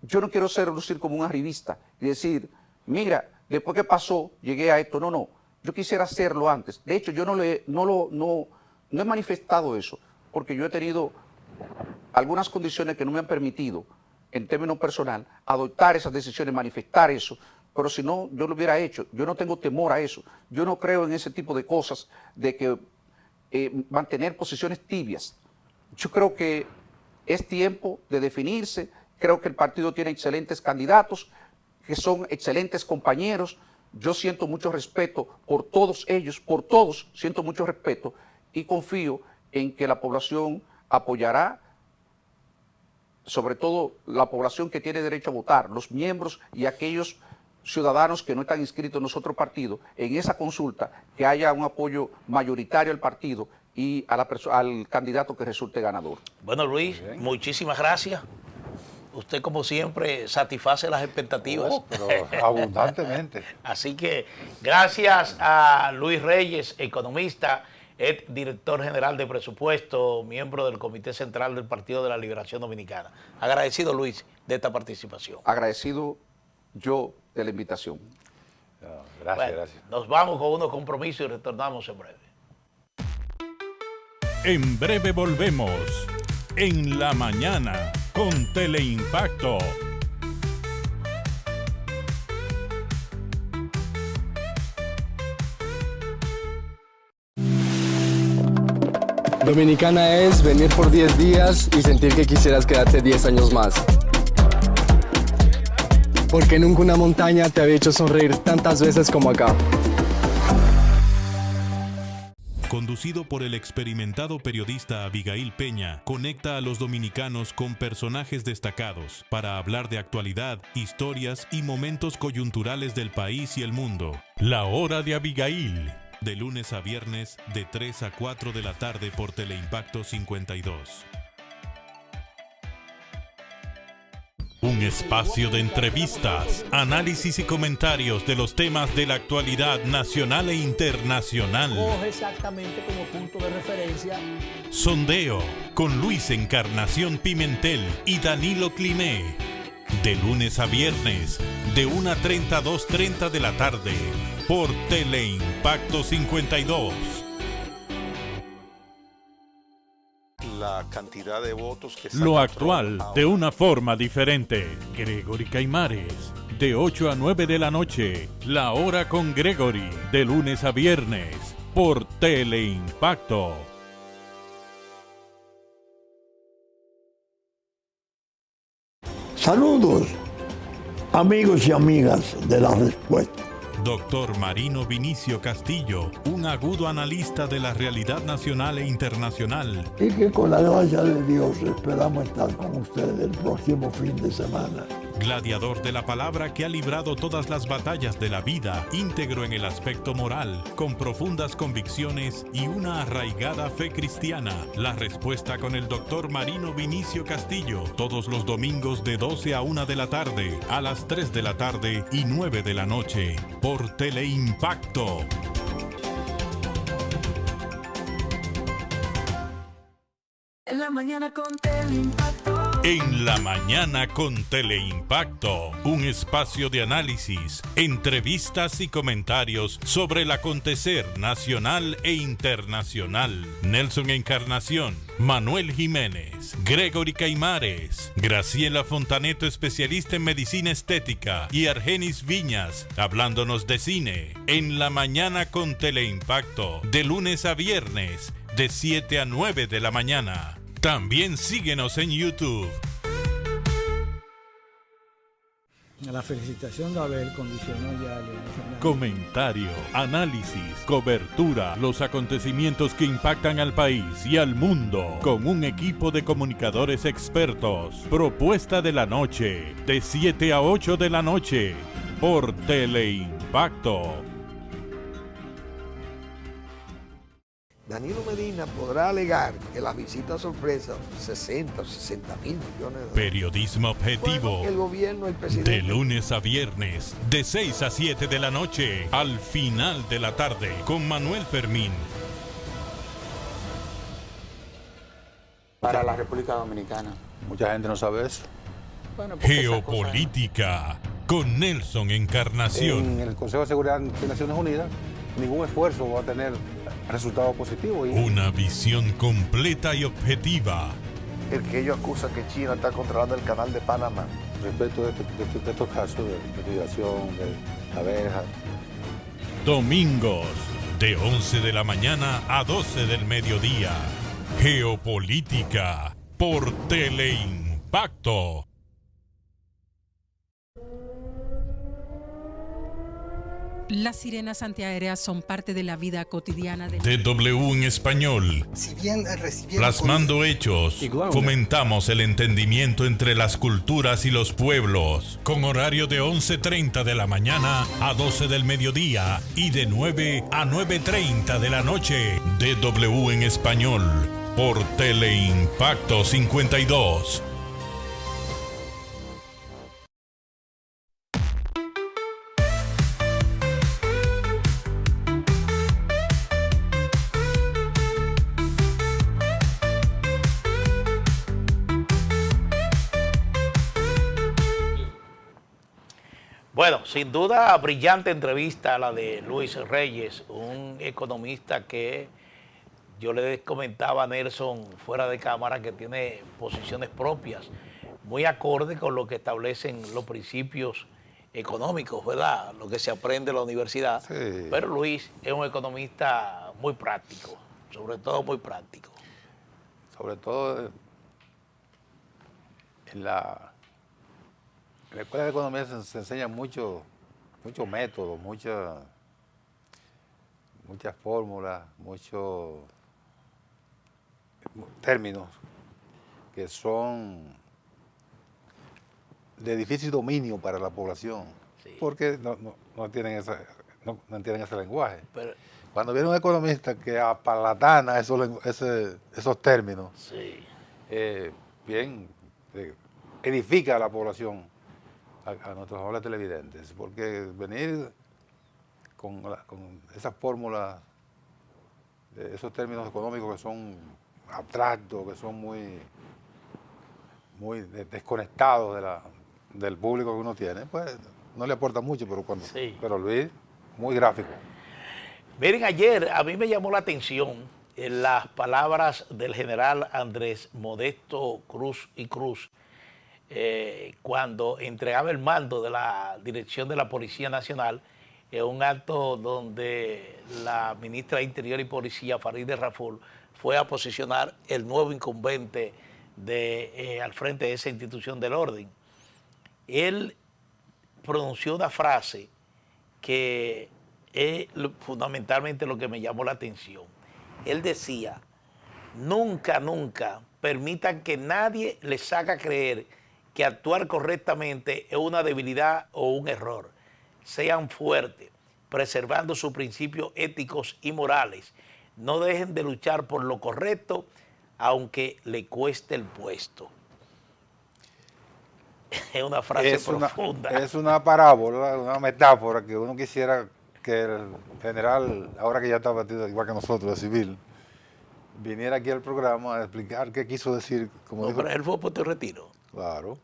Yo no quiero lucir como un arribista y decir, mira, después que pasó, llegué a esto. No. Yo quisiera hacerlo antes. De hecho, yo no he manifestado eso, porque yo he tenido algunas condiciones que no me han permitido, en términos personal, adoptar esas decisiones, manifestar eso. Pero si no, yo lo hubiera hecho. Yo no tengo temor a eso. Yo no creo en ese tipo de cosas, de que mantener posiciones tibias. Yo creo que es tiempo de definirse. Creo que el partido tiene excelentes candidatos, que son excelentes compañeros. Yo siento mucho respeto por todos ellos, por todos siento mucho respeto y confío en que la población apoyará, sobre todo la población que tiene derecho a votar, los miembros y aquellos ciudadanos que no están inscritos en los otros partidos, en esa consulta, que haya un apoyo mayoritario al partido y al candidato que resulte ganador. Bueno, Luis, muchísimas gracias. Usted, como siempre, satisface las expectativas. Pero abundantemente. Así que gracias a Luis Reyes, economista, director general de presupuesto, miembro del Comité Central del Partido de la Liberación Dominicana. Agradecido, Luis, de esta participación. Agradecido yo de la invitación. Gracias. Nos vamos con unos compromisos y retornamos en breve. En breve volvemos. En la mañana con Teleimpacto. Dominicana es venir por 10 días y sentir que quisieras quedarte 10 años más. Porque nunca una montaña te había hecho sonreír tantas veces como acá. Conducido por el experimentado periodista Abigail Peña, conecta a los dominicanos con personajes destacados para hablar de actualidad, historias y momentos coyunturales del país y el mundo. La Hora de Abigail, de lunes a viernes de 3 a 4 de la tarde por Teleimpacto 52. Un espacio de entrevistas, análisis y comentarios de los temas de la actualidad nacional e internacional. Coge exactamente como punto de referencia. Sondeo con Luis Encarnación Pimentel y Danilo Cliné. De lunes a viernes, de 1:30 a 2:30 de la tarde, por Teleimpacto 52. La cantidad de votos que Lo actual de una forma diferente. Gregory Caimares, de 8 a 9 de la noche. La Hora con Gregory, de lunes a viernes, por Teleimpacto. Saludos, amigos y amigas de La Respuesta. Doctor Marino Vinicio Castillo, un agudo analista de la realidad nacional e internacional. Y que con la gracia de Dios esperamos estar con ustedes el próximo fin de semana. Gladiador de la palabra que ha librado todas las batallas de la vida, íntegro en el aspecto moral, con profundas convicciones y una arraigada fe cristiana. La Respuesta con el doctor Marino Vinicio Castillo, todos los domingos de 12 a 1 de la tarde, a las 3 de la tarde y 9 de la noche, por Teleimpacto. En la mañana con Teleimpacto. En la mañana con Teleimpacto, un espacio de análisis, entrevistas y comentarios sobre el acontecer nacional e internacional. Nelson Encarnación, Manuel Jiménez, Gregory Caimares, Graciela Fontaneto, especialista en medicina estética, y Argenis Viñas, hablándonos de cine. En la mañana con Teleimpacto, de lunes a viernes, de 7 a 9 de la mañana. También síguenos en YouTube. La felicitación de Abel condicionó ya el Comentario, análisis, cobertura, los acontecimientos que impactan al país y al mundo, con un equipo de comunicadores expertos. Propuesta de la noche, de 7 a 8 de la noche, por Teleimpacto. Danilo Medina podrá alegar que las visitas sorpresa, 60 o 60 mil millones de dólares. Periodismo objetivo. El gobierno, el presidente. De lunes a viernes, de 6 a 7 de la noche, al final de la tarde, con Manuel Fermín. Para la República Dominicana. Mucha gente no sabe eso. Bueno, Geopolítica, con Nelson Encarnación. En el Consejo de Seguridad de Naciones Unidas, ningún esfuerzo va a tener resultado positivo. Una visión completa y objetiva. El que ellos acusan que China está controlando el canal de Panamá. Respecto de estos casos de migración, de abejas. Domingos, de 11 de la mañana a 12 del mediodía. Geopolítica, por Teleimpacto. Las sirenas antiaéreas son parte de la vida cotidiana de DW en español. Plasmando hechos, fomentamos el entendimiento entre las culturas y los pueblos. Con horario de 11:30 de la mañana a 12 del mediodía y de 9 a 9:30 de la noche. DW en español, por Teleimpacto 52. Bueno, sin duda, brillante entrevista la de Luis Reyes, un economista que Yo le comentaba a Nelson fuera de cámara que tiene posiciones propias, muy acorde con lo que establecen los principios económicos, ¿verdad? Lo que se aprende en la universidad. Sí. Pero Luis es un economista muy práctico, sobre todo muy práctico. Sobre todo en la Escuela de Economía se enseñan muchos métodos, muchas fórmulas, muchos términos que son de difícil dominio para la población, porque no entienden ese lenguaje. Pero, cuando viene un economista que apalatana esos términos, bien edifica a la población, a nuestros amables televidentes, porque venir con esas fórmulas, esos términos económicos que son abstractos, que son muy desconectados del público que uno tiene, pues no le aporta mucho, pero Luis, muy gráfico. Miren, ayer a mí me llamó la atención las palabras del general Andrés Modesto Cruz y Cruz, cuando entregaba el mando de la dirección de la Policía Nacional en un acto donde la ministra de Interior y Policía, Farideh Raful, fue a posicionar el nuevo incumbente al frente de esa institución del orden. Él pronunció una frase que es fundamentalmente lo que me llamó la atención. Él decía: nunca, nunca permitan que nadie les haga creer que actuar correctamente es una debilidad o un error. Sean fuertes, preservando sus principios éticos y morales. No dejen de luchar por lo correcto, aunque le cueste el puesto. Es una frase profunda. Es una parábola, una metáfora que uno quisiera que el general, ahora que ya está batido igual que nosotros, de civil, viniera aquí al programa a explicar qué quiso decir. Como dijo, pero él fue por tu retiro. Claro.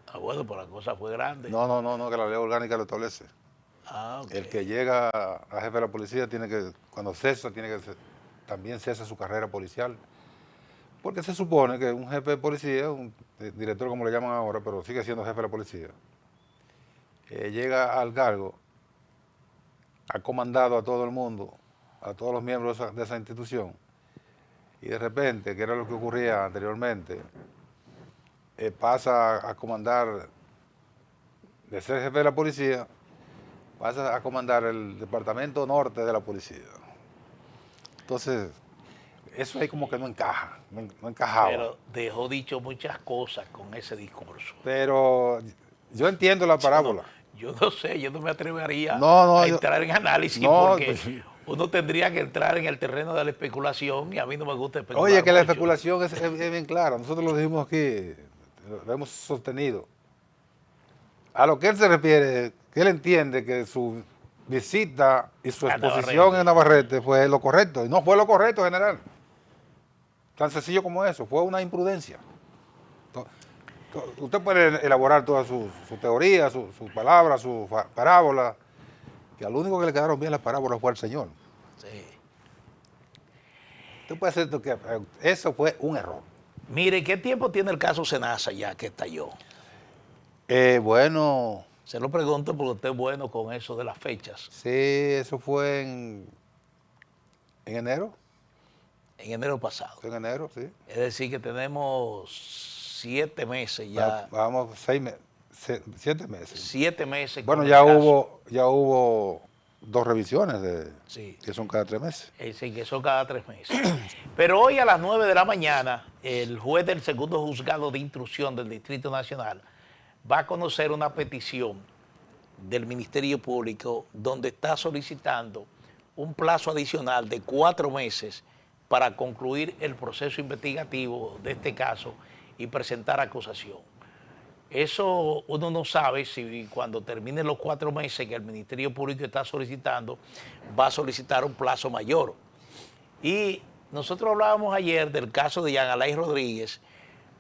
Ah, bueno, pues la cosa fue grande. No, que la ley orgánica lo establece. Ah, okay. El que llega a jefe de la policía tiene que, cuando cesa, también cesa su carrera policial. Porque se supone que un jefe de policía, un director como le llaman ahora, pero sigue siendo jefe de la policía, llega al cargo, ha comandado a todo el mundo, a todos los miembros de esa institución, y de repente, que era lo que ocurría anteriormente, pasa a comandar, de ser jefe de la policía, pasa a comandar el departamento norte de la policía. Entonces, eso ahí como que no encaja, no encajaba. Pero dejó dicho muchas cosas con ese discurso. Pero yo entiendo la parábola. Yo no sé, yo no me atrevería a entrar en análisis porque uno tendría que entrar en el terreno de la especulación y a mí no me gusta especular. Oye, que la mucho. especulación es bien clara. Nosotros lo dijimos aquí, lo hemos sostenido. A lo que él se refiere, que él entiende que su visita y su exposición en Navarrete fue lo correcto. Y no fue lo correcto, general. Tan sencillo como eso, fue una imprudencia. Usted puede elaborar toda su teoría, sus palabras, su parábola, que al único que le quedaron bien las parábolas fue al Señor. Sí. Usted puede hacer que eso fue un error. Mire, ¿qué tiempo tiene el caso Senasa ya que estalló? Bueno... Se lo pregunto porque usted es bueno con eso de las fechas. Sí, eso fue en enero. En enero pasado. En enero, sí. Es decir, que tenemos 7 meses ya. Vamos, 7 meses. 7 meses. Bueno, ya hubo 2 revisiones que son cada 3 meses. Sí, que son cada 3 meses. Pero hoy a las 9 de la mañana, el juez del segundo juzgado de instrucción del Distrito Nacional va a conocer una petición del Ministerio Público donde está solicitando un plazo adicional de 4 meses para concluir el proceso investigativo de este caso y presentar acusación. Eso uno no sabe si cuando terminen los 4 meses que el Ministerio Público está solicitando, va a solicitar un plazo mayor. Y nosotros hablábamos ayer del caso de Jean Alain Rodríguez,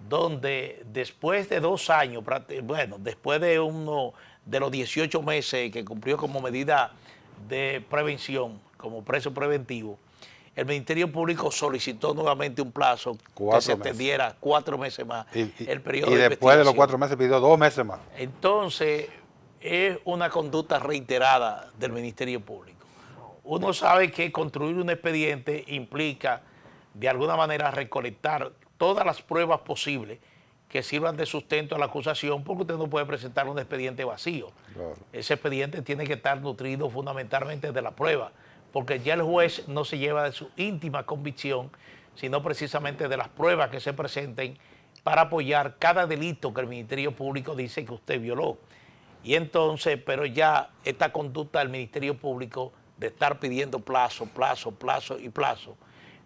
donde después de 2 años, bueno, después de uno de los 18 meses que cumplió como medida de prevención, como preso preventivo, el Ministerio Público solicitó nuevamente un plazo que se extendiera 4 meses más el periodo de investigación. Y después de los 4 meses pidió 2 meses más. Entonces, es una conducta reiterada del Ministerio Público. Uno sabe que construir un expediente implica, de alguna manera, recolectar todas las pruebas posibles que sirvan de sustento a la acusación, porque usted no puede presentar un expediente vacío. Claro. Ese expediente tiene que estar nutrido fundamentalmente de la prueba, porque ya el juez no se lleva de su íntima convicción, sino precisamente de las pruebas que se presenten para apoyar cada delito que el Ministerio Público dice que usted violó. Y entonces, pero ya esta conducta del Ministerio Público de estar pidiendo plazo,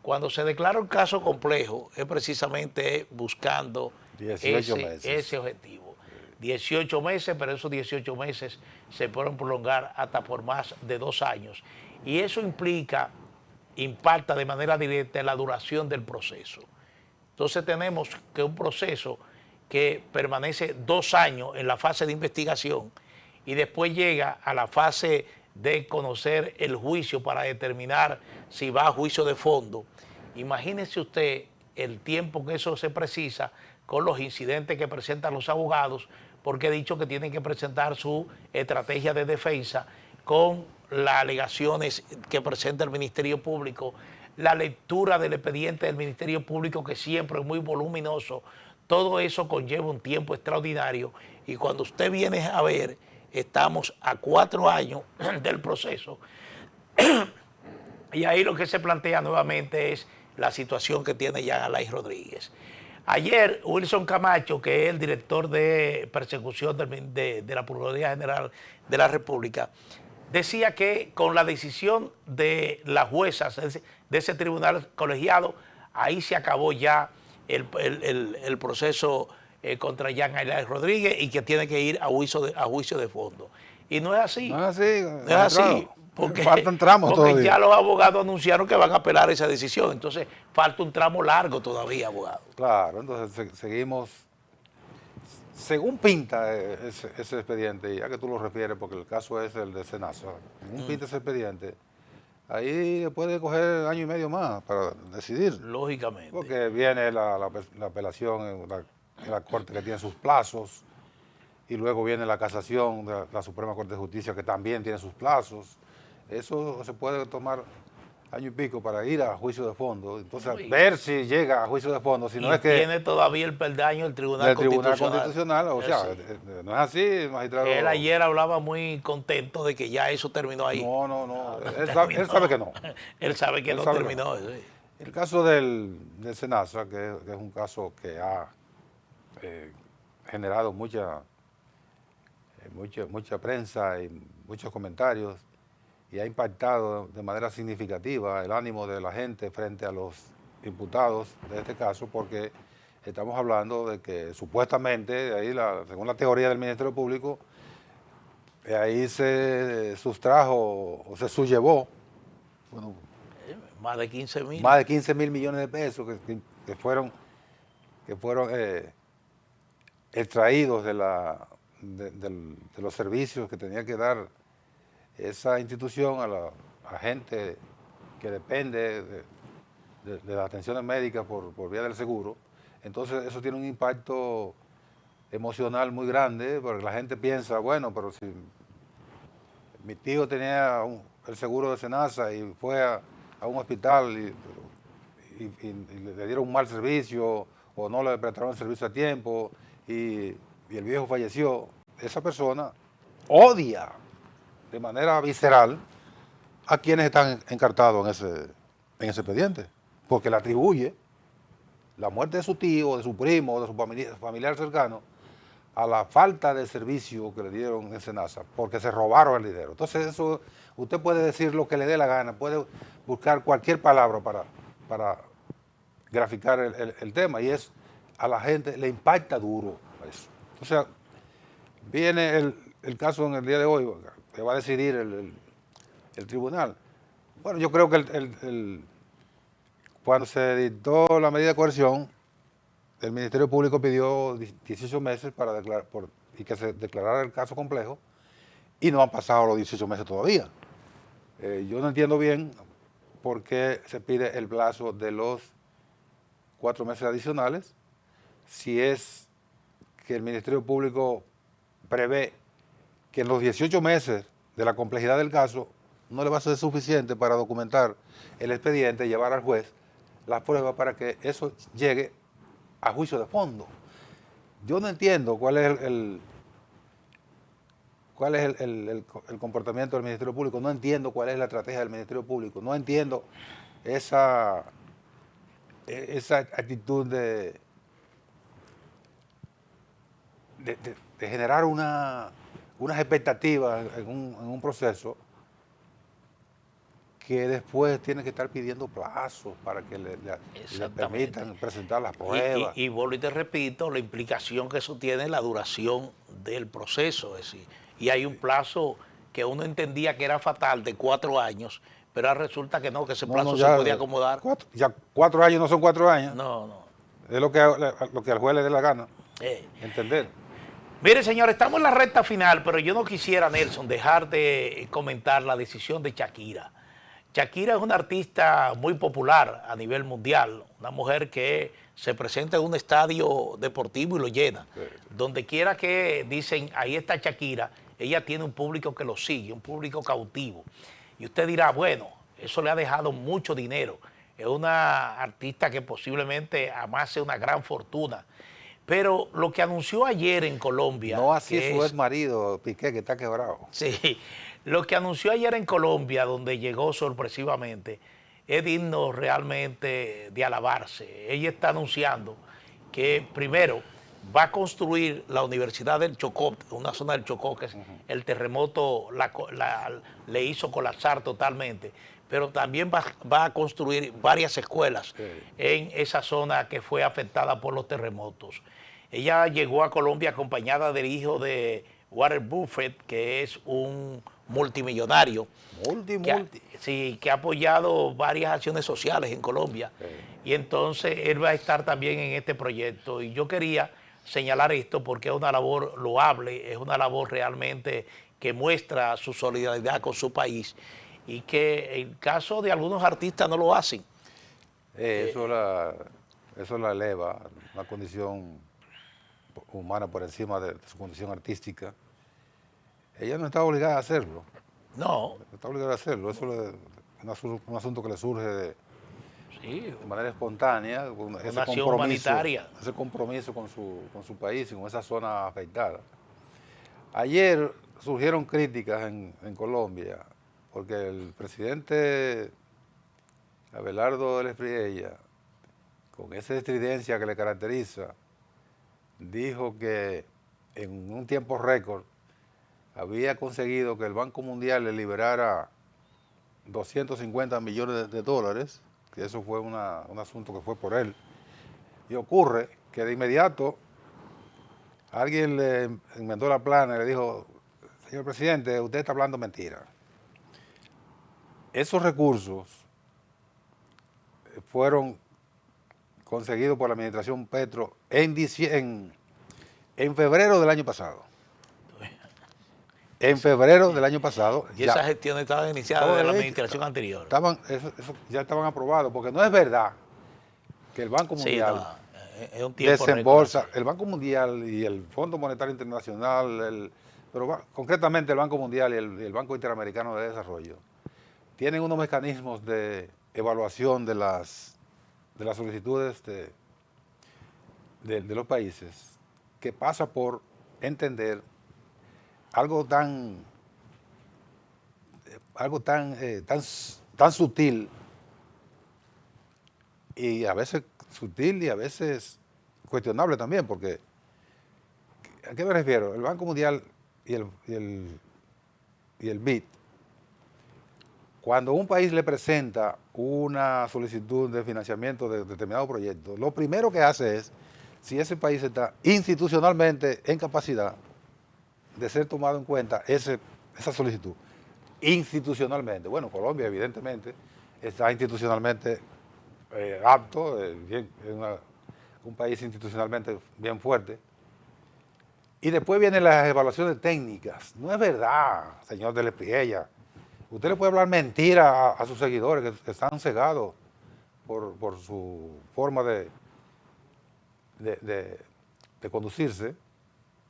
cuando se declara un caso complejo, es precisamente buscando ese objetivo. 18 meses, pero esos 18 meses se pueden prolongar hasta por más de 2 años. Y eso impacta de manera directa en la duración del proceso. Entonces tenemos que un proceso que permanece 2 años en la fase de investigación y después llega a la fase de conocer el juicio para determinar si va a juicio de fondo. Imagínese usted el tiempo que eso se precisa con los incidentes que presentan los abogados, porque he dicho que tienen que presentar su estrategia de defensa con las alegaciones que presenta el Ministerio Público, la lectura del expediente del Ministerio Público, que siempre es muy voluminoso. Todo eso conlleva un tiempo extraordinario y cuando usted viene a ver, estamos a 4 años del proceso y ahí lo que se plantea nuevamente es la situación que tiene Jean Alain Rodríguez. Ayer, Wilson Camacho, que es el director de persecución de la Procuraduría General de la República, decía que con la decisión de las juezas de ese tribunal colegiado, ahí se acabó ya el proceso contra Jean Alain Rodríguez y que tiene que ir a juicio de fondo. Y no es así. No es así. No es así. Porque, faltan tramos todavía. Ya los abogados anunciaron que van a apelar esa decisión. Entonces, falta un tramo largo todavía, abogado. Claro, entonces seguimos, según pinta ese expediente, ya que tú lo refieres, porque el caso es el de Senasa, según pinta ese expediente, ahí puede coger 1 año y medio más para decidir. Lógicamente. Porque viene la apelación en la Corte que tiene sus plazos, y luego viene la casación de la Suprema Corte de Justicia que también tiene sus plazos. Eso se puede tomar 1 año y pico para ir a juicio de fondo. Entonces, ver si llega a juicio de fondo. Si no es que tiene todavía el peldaño del Tribunal Constitucional. O sea, no es así, magistrado. Él ayer hablaba muy contento de que ya eso terminó ahí. No. Él sabe que no. Él sabe que no terminó. Sí. El caso del Senasa, que es un caso que ha generado mucha prensa y muchos comentarios, y ha impactado de manera significativa el ánimo de la gente frente a los imputados de este caso, porque estamos hablando de que supuestamente, ahí según la teoría del Ministerio Público, ahí se sustrajo o se sullevó más de 15.000. Más de 15.000 millones de pesos que fueron extraídos de los servicios que tenía que dar esa institución a la gente que depende de las atenciones médicas por vía del seguro. Entonces eso tiene un impacto emocional muy grande, porque la gente piensa, bueno, pero si mi tío tenía el seguro de Senasa y fue a un hospital y le dieron un mal servicio o no le prestaron el servicio a tiempo y el viejo falleció, esa persona odia de manera visceral a quienes están encartados en ese expediente, porque le atribuye la muerte de su tío, de su primo, de su familiar cercano, a la falta de servicio que le dieron en Senasa, porque se robaron el dinero. Entonces eso, usted puede decir lo que le dé la gana, puede buscar cualquier palabra para graficar el tema, y a la gente le impacta duro eso. O sea, viene el caso en el día de hoy, que va a decidir el tribunal. Bueno, yo creo que cuando se dictó la medida de coerción, el Ministerio Público pidió 18 meses y que se declarara el caso complejo, y no han pasado los 18 meses todavía. Yo no entiendo bien por qué se pide el plazo de los 4 meses adicionales si es que el Ministerio Público prevé que en los 18 meses de la complejidad del caso no le va a ser suficiente para documentar el expediente y llevar al juez las pruebas para que eso llegue a juicio de fondo. Yo no entiendo cuál es el comportamiento del Ministerio Público, no entiendo cuál es la estrategia del Ministerio Público, no entiendo esa actitud de generar unas expectativas en un proceso que después tiene que estar pidiendo plazos para que le permitan presentar las pruebas. Y vuelvo y te repito, la implicación que eso tiene es la duración del proceso. Es decir, y hay un plazo que uno entendía que era fatal de 4 años, pero ahora resulta que no, que ese plazo se puede acomodar. Ya 4 años no son 4 años. No. Es lo que al juez le dé la gana entender. Mire, señores, estamos en la recta final, pero yo no quisiera, Nelson, dejar de comentar la decisión de Shakira. Shakira es una artista muy popular a nivel mundial, una mujer que se presenta en un estadio deportivo y lo llena. Sí. Donde quiera que dicen, ahí está Shakira, ella tiene un público que lo sigue, un público cautivo. Y usted dirá, bueno, eso le ha dejado mucho dinero. Es una artista que posiblemente amase una gran fortuna. Pero lo que anunció ayer en Colombia... No así su ex marido, Piqué, que está quebrado. Sí, lo que anunció ayer en Colombia, donde llegó sorpresivamente, es digno realmente de alabarse. Ella está anunciando que primero va a construir la Universidad del Chocó, una zona del Chocó que el terremoto le hizo colapsar totalmente, pero también va a construir varias escuelas en esa zona que fue afectada por los terremotos. Ella llegó a Colombia acompañada del hijo de Warren Buffett, que es un multimillonario. Que ha apoyado varias acciones sociales en Colombia. Y entonces él va a estar también en este proyecto. Y yo quería señalar esto porque es una labor loable, es una labor realmente que muestra su solidaridad con su país y que en caso de algunos artistas no lo hacen. Eso la eleva, una condición humana por encima de su condición artística. Ella no está obligada a hacerlo. No. No está obligada a hacerlo. Eso es un asunto que le surge de manera espontánea, una acción humanitaria. Ese compromiso con su país y con esa zona afectada. Ayer surgieron críticas en Colombia porque el presidente Abelardo del Espriella, con esa estridencia que le caracteriza, dijo que en un tiempo récord había conseguido que el Banco Mundial le liberara 250 millones de dólares, que eso fue un asunto que fue por él. Y ocurre que de inmediato alguien le enmendó la plana y le dijo, señor presidente, usted está hablando mentira. Esos recursos fueron conseguidos por la administración Petro en febrero del año pasado. En febrero del año pasado. Y esas gestiones estaban iniciadas desde la administración anterior. Eso ya estaban aprobados, porque no es verdad que el Banco Mundial desembolsa, el Banco Mundial y el Fondo Monetario Internacional, pero concretamente el Banco Mundial y el Banco Interamericano de Desarrollo, tienen unos mecanismos de evaluación de las solicitudes de los países que pasa por entender algo tan sutil y a veces cuestionable también, porque ¿a qué me refiero? El Banco Mundial y el BID, cuando un país le presenta una solicitud de financiamiento de determinado proyecto, lo primero que hace es, si ese país está institucionalmente en capacidad de ser tomado en cuenta esa solicitud, institucionalmente. Bueno, Colombia evidentemente está institucionalmente apto, es un país institucionalmente bien fuerte. Y después vienen las evaluaciones técnicas. No es verdad, señor del Espriella. usted le puede hablar mentira a sus seguidores que están cegados por su forma de conducirse,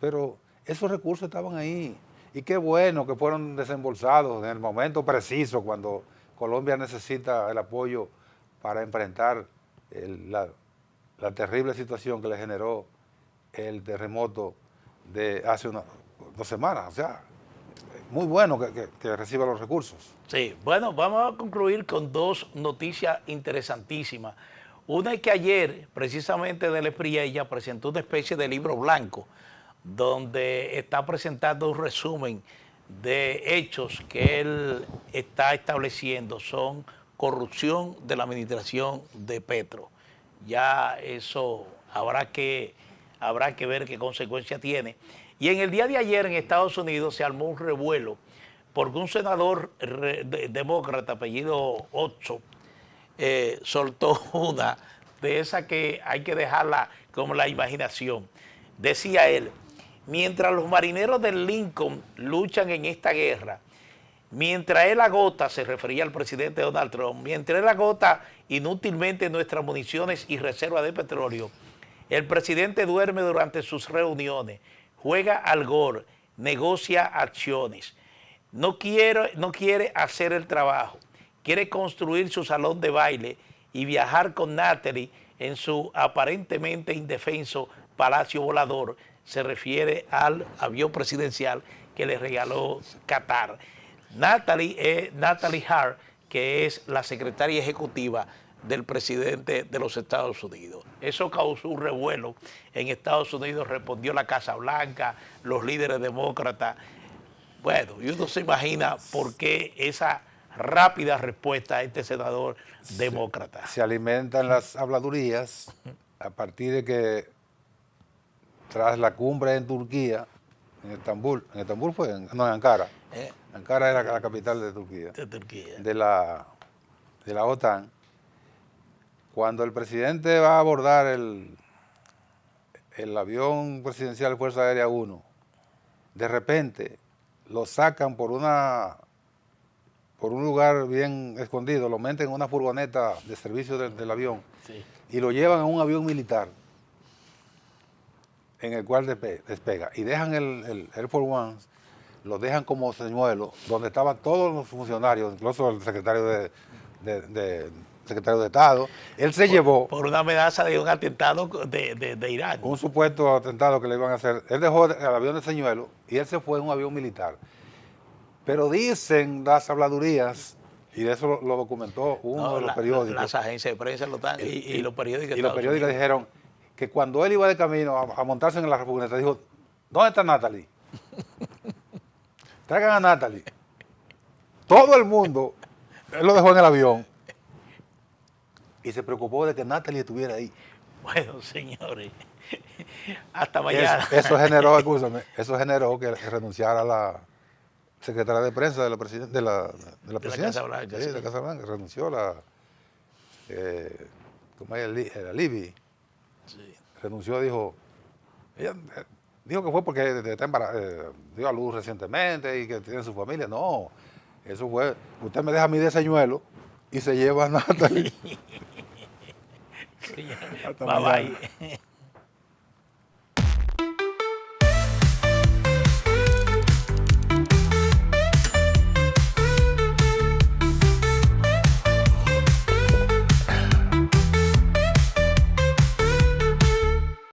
pero esos recursos estaban ahí. Y qué bueno que fueron desembolsados en el momento preciso cuando Colombia necesita el apoyo para enfrentar la terrible situación que le generó el terremoto de hace 2 semanas. O sea, muy bueno que reciba los recursos. Sí, bueno, vamos a concluir con 2 noticias interesantísimas. Una es que ayer, precisamente Denis Priella presentó una especie de libro blanco donde está presentando un resumen de hechos que él está estableciendo. Son corrupción de la administración de Petro. Ya eso habrá que ver qué consecuencia tiene. Y en el día de ayer en Estados Unidos se armó un revuelo porque un senador demócrata apellido Otto soltó una de esas que hay que dejarla como la imaginación. Decía él: mientras los marineros del Lincoln luchan en esta guerra, mientras él agota, se refería al presidente Donald Trump, mientras él agota inútilmente nuestras municiones y reservas de petróleo, el presidente duerme durante sus reuniones, juega al golf, negocia acciones, no quiere hacer el trabajo, quiere construir su salón de baile y viajar con Natalie en su aparentemente indefenso palacio volador. Se refiere al avión presidencial que le regaló Qatar. Natalie Hart, que es la secretaria ejecutiva del presidente de los Estados Unidos. Eso causó un revuelo en Estados Unidos, respondió la Casa Blanca, los líderes demócratas. Bueno, y uno se imagina por qué esa rápida respuesta a este senador demócrata. Se alimentan las habladurías a partir de que tras la cumbre en Turquía, en Estambul fue, en Ankara. Ankara era la capital de Turquía. De la OTAN. Cuando el presidente va a abordar el avión presidencial Fuerza Aérea 1, de repente lo sacan por un lugar bien escondido, lo meten en una furgoneta de servicio del avión, sí, y lo llevan a un avión militar en el cual despega, y dejan el Air Force One, lo dejan como señuelo, donde estaban todos los funcionarios, incluso el secretario de Estado. Él se llevó... Por una amenaza de un atentado de Irán. Un supuesto atentado que le iban a hacer. Él dejó el avión de señuelo y él se fue en un avión militar. Pero dicen las habladurías, y eso lo documentó uno de los periódicos. Las agencias de prensa lo están, y los periódicos. Y los periódicos dijeron que cuando él iba de camino a montarse en la furgoneta, dijo: ¿dónde está Natalie? Traigan a Natalie. Todo el mundo, él lo dejó en el avión y se preocupó de que Natalie estuviera ahí. Bueno, señores, hasta mañana. Eso generó que renunciara la secretaria de prensa de la presidencia. De la Casa Blanca. Sí, de la Casa Blanca. Renunció ¿cómo es? Era Libby. Sí. Renunció, dijo que fue porque dio a luz recientemente y que tiene su familia. No, eso fue, usted me deja a mí de señuelo y se lleva a Natalie. Bye bye.